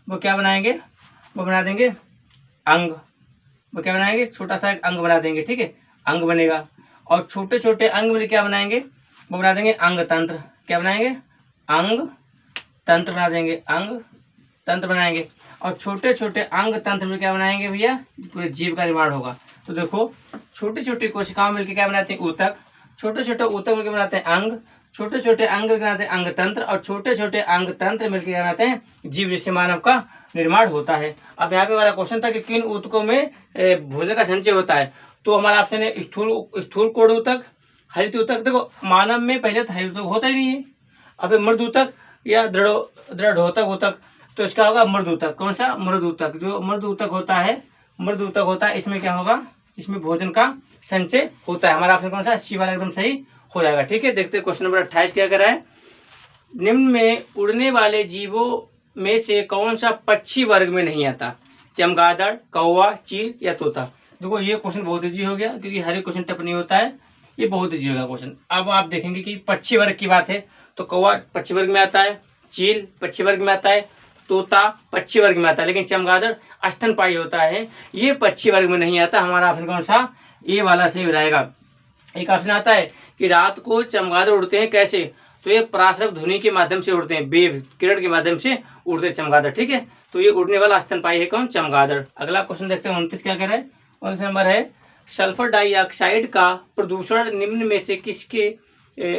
वो क्या बनाएंगे, वो बना देंगे अंग। वो क्या बनाएंगे, छोटा सा एक अंग बना देंगे। ठीक है, अंग बनेगा। और छोटे छोटे अंग मिलकर क्या बनाएंगे, वो बना देंगे अंग तंत्र। क्या बनाएंगे, अंग तंत्र बना देंगे, अंग तंत्र बनाएंगे। और छोटे छोटे अंग तंत्र में क्या बनाएंगे भैया, पूरे जीव का निर्माण होगा। तो देखो, छोटी छोटी कोशिकाओं मिलकर क्या बनाते हैं, ऊतक। छोटे छोटे ऊतक मिलकर बनाते हैं अंग। छोटे छोटे अंग मिलकर बनाते हैं अंग तंत्र। और छोटे छोटे अंग तंत्र मिलकर क्या बनाते हैं, जीव, जिससे मानव का निर्माण होता है। अब यहाँ पे हमारा क्वेश्चन था कि किन ऊतकों में भोजन का संचय होता है। तो हमारा ऑप्शन है स्थूल कोण ऊतक, हरित ऊतक। देखो, मानव में पहले तो हरित ऊतक होता ही नहीं है। अब मृद ऊतक या दृढ़ ऊतक, तो इसका होगा मृद ऊतक। कौन सा, मृद ऊतक। जो मृद ऊतक होता है, मृद ऊतक होता है, इसमें क्या होगा, इसमें भोजन का संचय होता है। हमारा ऑप्शन कौन सा, सी वाला एकदम सही हो जाएगा। ठीक है, देखते हैं क्वेश्चन नंबर 28 क्या कर रहा है, निम्न में उड़ने वाले जीवों में से कौन सा पक्षी वर्ग में नहीं आता, चमगादड़, कौवा, चील या तोता। देखो, ये क्वेश्चन बहुत ईजी हो गया, क्योंकि हर एक क्वेश्चन टफ नहीं होता है, ये बहुत ईजी होगा क्वेश्चन। अब आप देखेंगे कि पक्षी वर्ग की बात है तो कौवा पक्षी वर्ग में आता है, चील पक्षी वर्ग में आता है, तोता पक्षी वर्ग में आता है, लेकिन चमगादड़ स्तनपायी होता है, ये पक्षी वर्ग में नहीं आता। हमारा ऑप्शन कौन सा, ए वाला सही हो जाएगा। एक ऑप्शन आता है कि रात को चमगादड़ उड़ते हैं, कैसे, तो ये पराशरक ध्वनि के माध्यम से उड़ते हैं, वेव, किरण के माध्यम से उड़ते हैं चमगादड़। ठीक है, तो ये उड़ने वाला स्तनपायी है कौन, चमगादड़। अगला क्वेश्चन देखते हैं 29 क्या कह रहा है। 29 नंबर है, सल्फर डाइऑक्साइड का प्रदूषण निम्न में से किसके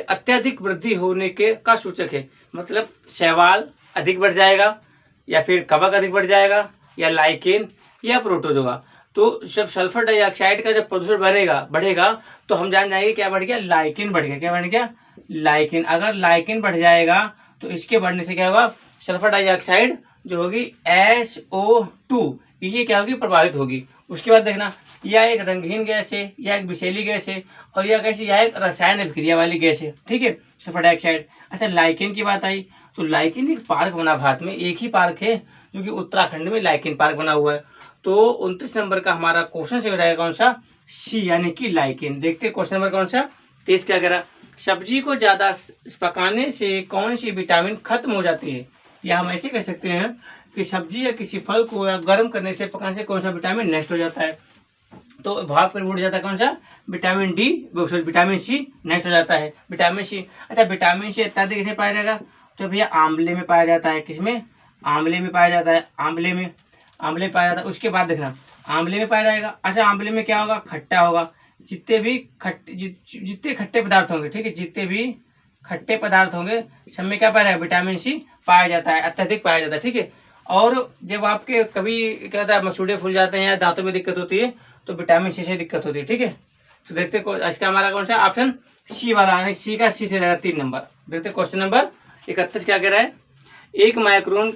अत्यधिक वृद्धि होने के का सूचक है। मतलब शैवाल अधिक बढ़ जाएगा, या फिर कवक अधिक बढ़ जाएगा, या लाइकेन, या प्रोटोजोआ। तो जब सल्फर डाइऑक्साइड का जब प्रदूषण बढ़ेगा तो हम जान जाएंगे क्या बढ़ गया, लाइकेन बढ़ गया। क्या बढ़ गया, लाइकेन। अगर लाइकेन बढ़ जाएगा तो इसके बढ़ने से क्या होगा, सल्फर डाइऑक्साइड जो होगी SO2, ये क्या होगी, प्रभावित होगी। उसके बाद देखना, यह एक रंगहीन गैस है, या एक विषैली गैस है, और यह गैस, यह एक रसायन अभिक्रिया वाली गैस है। ठीक है, सल्फर डाइऑक्साइड। अच्छा, लाइकेन की बात आई तो लाइकेन एक पार्क बना भारत में, एक ही पार्क है जो कि उत्तराखंड में लाइकेन पार्क बना हुआ है। तो 29 नंबर का हमारा क्वेश्चन से हो जाएगा कौन सा, सी, यानी कि लाइकेन। देखते हैं क्वेश्चन नंबर कौन सा, 23 क्या कह रहा, सब्जी को ज्यादा पकाने से कौन सी विटामिन खत्म हो जाती है। या हम ऐसे कह सकते हैं कि सब्जी या किसी फल को या गर्म करने से, पकाने से कौन सा विटामिन नष्ट हो जाता है। तो भाप पर उड़ जाता है कौन सा, विटामिन डी, विटामिन सी नष्ट हो जाता है, विटामिन सी। अच्छा, विटामिन सी अत्यधिक किसे पाया जाएगा, तो भैया आंवले में पाया जाता है। किसमें, आंवले में पाया जाता है, आंवले में पाया जाता है। उसके बाद देखना, आंवले में पाया जाएगा। अच्छा, आंवले में क्या होगा, खट्टा होगा। जितने खट्टे पदार्थ होंगे, ठीक है, जितने भी खट्टे पदार्थ होंगे सब में क्या पाया जाएगा, विटामिन सी पाया जाता है, अत्यधिक पाया जाता है। ठीक है, और जब आपके कभी क्या होता है, मसूड़े फूल जाते हैं या दांतों में दिक्कत होती है तो विटामिन सी से दिक्कत होती है। ठीक है, तो देखते इसका हमारा कौन सा ऑप्शन सी वाला है, सी का सी से रहेगा 3 नंबर। देखते क्वेश्चन नंबर 31 क्या कह रहा है, एक माइक्रोन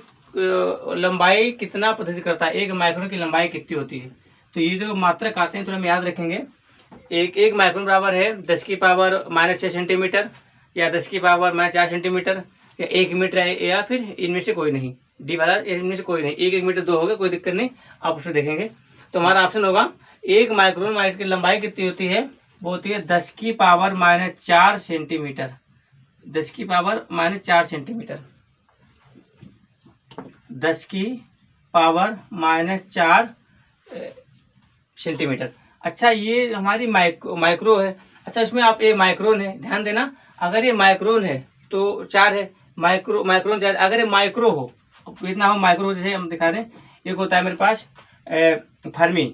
लंबाई कितना प्रदर्शित करता है, एक माइक्रोन की लंबाई कितनी होती है। तो ये जो मात्रक आते हैं थोड़ा हम याद रखेंगे। एक माइक्रोन बराबर है 10 की पावर -6 सेंटीमीटर, या 10 की पावर -4 सेंटीमीटर, या 1 मीटर है, या फिर इनमें से कोई नहीं, डी वाला इनमें से कोई नहीं। 1 मीटर 2 हो गए, कोई दिक्कत नहीं, आप उसमें देखेंगे। तो हमारा ऑप्शन होगा एक माइक्रोन की लंबाई कितनी होती है, वो होती है 10 की पावर -4 सेंटीमीटर, 10 की पावर -4 सेंटीमीटर, 10 की पावर -4 सेंटीमीटर। अच्छा, ये हमारी माइक्रो है। अच्छा, इसमें आप ये माइक्रोन है, ध्यान देना, अगर ये माइक्रोन है तो 4 है, माइक्रोन 4। अगर ये माइक्रो हो, इतना हो माइक्रो, जैसे हम दिखा दें, एक होता है मेरे पास फर्मी,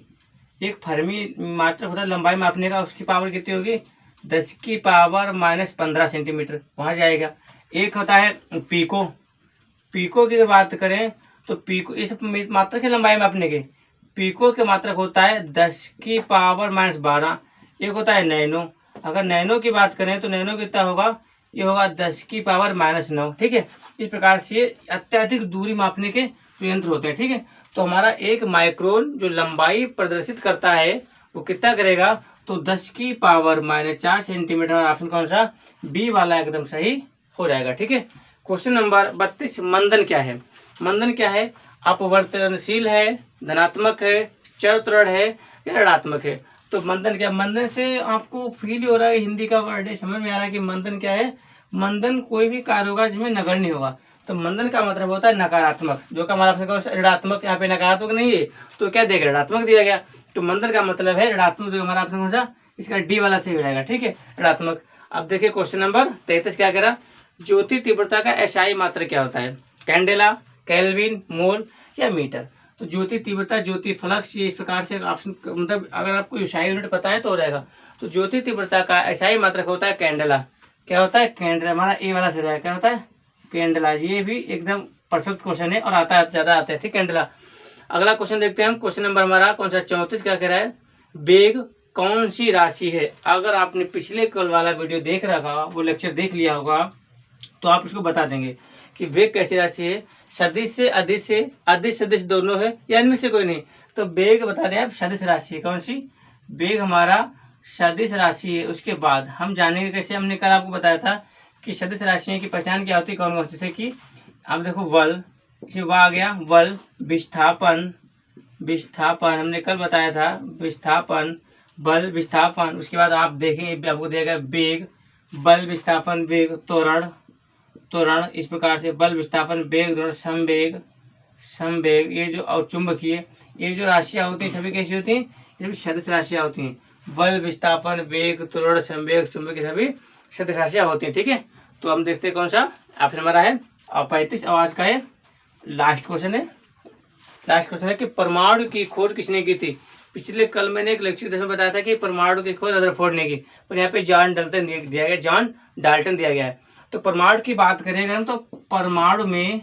एक फर्मी मात्रक होता है लंबाई मापने का, उसकी पावर कितनी होगी 10 की पावर -15 सेंटीमीटर, वहाँ जाएगा। एक होता है पीको, पीको की बात करें तो पीको इस मात्रक की लंबाई मापने के पीको के मात्रक होता है 10 की पावर -12। एक होता है नैनो, अगर नैनो की बात करें तो नैनो कितना होगा, ये होगा 10 की पावर -9। ठीक है, इस प्रकार से अत्यधिक दूरी मापने के यंत्र होते हैं। ठीक है, तो हमारा एक माइक्रोन जो लंबाई प्रदर्शित करता है वो कितना करेगा, तो 10 की पावर -4 सेंटीमीटर। ऑप्शन कौन सा, बी वाला एकदम सही हो जाएगा। ठीक है, क्वेश्चन नंबर 32, मंदन क्या है। मंदन क्या है, अपवर्तनशील है, धनात्मक है, चरत्रण है, या ऋणात्मक है। तो मंदन क्या, मंदन से आपको फील हो रहा है, हिंदी का वर्ड है, समझ में आ रहा है कि मंदन क्या है। मंदन कोई भी कार्य होगा जिसमें नगण्य होगा, तो मंदन का मतलब होता है नकारात्मक, जो का हमारा ऋणात्मक, यहाँ पे नकारात्मक नहीं है तो क्या देगा, ऋणात्मक दिया गया। तो मंदन का मतलब है ऋणात्मक, जो हमारा ऑप्शन कौन सा, इसका डी वाला सही हो जाएगा। ठीक है, ऋणात्मक। अब देखिए क्वेश्चन नंबर 33 क्या कह रहा, ज्योति तीव्रता का एसआई मात्रक क्या होता है, कैंडेला, केल्विन, मोल, या मीटर। तो ज्योति तीव्रता, ज्योति फ्लक्स, ये इस प्रकार से ऑप्शन, मतलब अगर आपको एसआई यूनिट पता है तो हो जाएगा। तो ज्योति तीव्रता का एसआई मात्रक होता है कैंडेला। क्या होता है, कैंडेला, हमारा ए वाला से जाएगा, क्या होता है कैंडेला। ये भी एकदम परफेक्ट क्वेश्चन है और आता है, ज्यादा आता है। ठीक, कैंडेला। अगला क्वेश्चन देखते हैं हम, क्वेश्चन नंबर हमारा कौन सा 34 क्या कह रहा है, वेग कौन सी राशि है। अगर आपने पिछले कल वाला वीडियो देख रखा, वो लेक्चर देख लिया होगा, तो आप उसको बता देंगे कि वेग कैसी राशि है, सदिश से अधिक सदिश दोनों है, या इनमें से कोई नहीं। तो वेग बता दें आप, सदिश राशि है। कौन सी, वेग हमारा सदिश राशि है। उसके बाद हम जानेंगे कैसे, हमने कल आपको बताया था कि सदिश राशियों की पहचान क्या होती है, कौन कौन, जैसे कि अब देखो वल, इसमें आ गया वल, विस्थापन, विस्थापन हमने कल बताया था, विस्थापन, बल, विस्थापन। उसके बाद आप देखेंगे आपको देगा वेग, बल, विस्थापन, वेग, त्वरण, त्वरण। इस प्रकार से बल, विस्थापन, वेग, त्वरण, संवेग, संवेग। ये जो और चुंबकीय, ये जो राशियाँ होती हैं सभी कैसी होती हैं, ये सभी सदिश राशियाँ होती हैं। बल, विस्थापन, वेग, त्वरण, संवेग, चुंबक, सभी सदिश राशियाँ होती हैं। ठीक है, तो हम देखते हैं कौन सा ऑप्शन हमारा है। और 35 और आज का है लास्ट क्वेश्चन है। लास्ट क्वेश्चन है कि परमाणु की खोज किसने की थी। पिछले कल मैंने एक लेक्चर में बताया था कि परमाणु की खोज रदरफोर्ड ने की, पर यहाँ पे जॉन डाल्टन दिया गया, जॉन डाल्टन दिया गया है। तो परमाणु की बात करेंगे हम, तो परमाणु में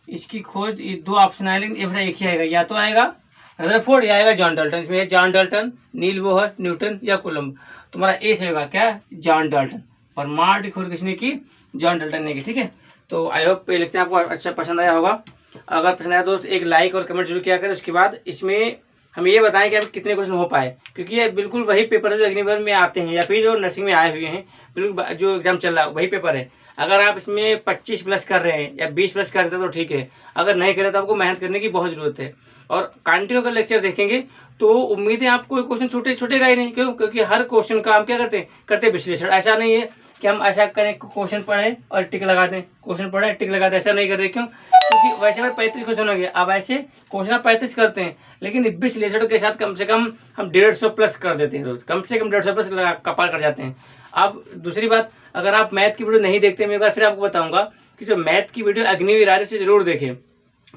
इसकी खोज दो ऑप्शन आए, लेकिन एक ही आएगा, या तो आएगा रदरफोर्ड या आएगा जॉन डाल्टन। इसमें जॉन डाल्टन, नील बोहर, न्यूटन या कोलम्ब। तुम्हारा ए से होगा क्या, जॉन डाल्टन। परमाणु की खोज किसने की, जॉन डाल्टन ने की। ठीक है, तो आई होप ये लिखते हैं आपको अच्छा पसंद आया होगा। अगर पसंद आया दोस्त एक लाइक और कमेंट जरूर किया करें। उसके बाद इसमें हम ये बताएं कि अब कितने क्वेश्चन हो पाए, क्योंकि ये बिल्कुल वही पेपर है जो अग्निवीर में आते हैं, या फिर जो नर्सिंग में आए हुए हैं, बिल्कुल जो एग्जाम चल रहा है वही पेपर है। अगर आप इसमें 25 प्लस कर रहे हैं या 20 प्लस कर रहे हैं तो ठीक है, अगर नहीं करें तो आपको मेहनत करने की बहुत ज़रूरत है। और कंटिन्यू अगर लेक्चर देखेंगे तो उम्मीद है आपको क्वेश्चन छूटेगा ही नहीं। क्यों, क्योंकि हर क्वेश्चन का हम क्या करते विश्लेषण। ऐसा नहीं है कि हम ऐसा करें क्वेश्चन पढ़े और टिक लगा दें, क्वेश्चन पढ़े टिक लगा दें, ऐसा नहीं कर रहे। क्यों, क्योंकि वैसे में 35 क्वेश्चन हो गए, अब ऐसे क्वेश्चन 35 करते हैं, लेकिन विश्लेषण के साथ कम से कम हम 150 प्लस कर देते हैं रोज, कम से कम 150 प्लस कपार कर जाते हैं। अब दूसरी बात, अगर आप मैथ की वीडियो नहीं देखते, मैं एक बार फिर आपको बताऊंगा कि जो मैथ की वीडियो अग्निवीर आर्य से जरूर देखें।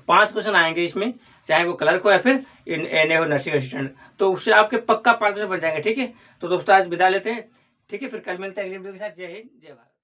5 क्वेश्चन आएंगे इसमें, चाहे वो क्लर्क हो या फिर एनए हो, नर्सिंग असिस्टेंट, तो उससे आपके पक्का 5 क्वेश्चन बन जाएंगे। ठीक है, तो दोस्तों आज विदा लेते हैं। ठीक है, फिर कल मिलते हैं अगली वीडियो के साथ। जय हिंद, जय भारत।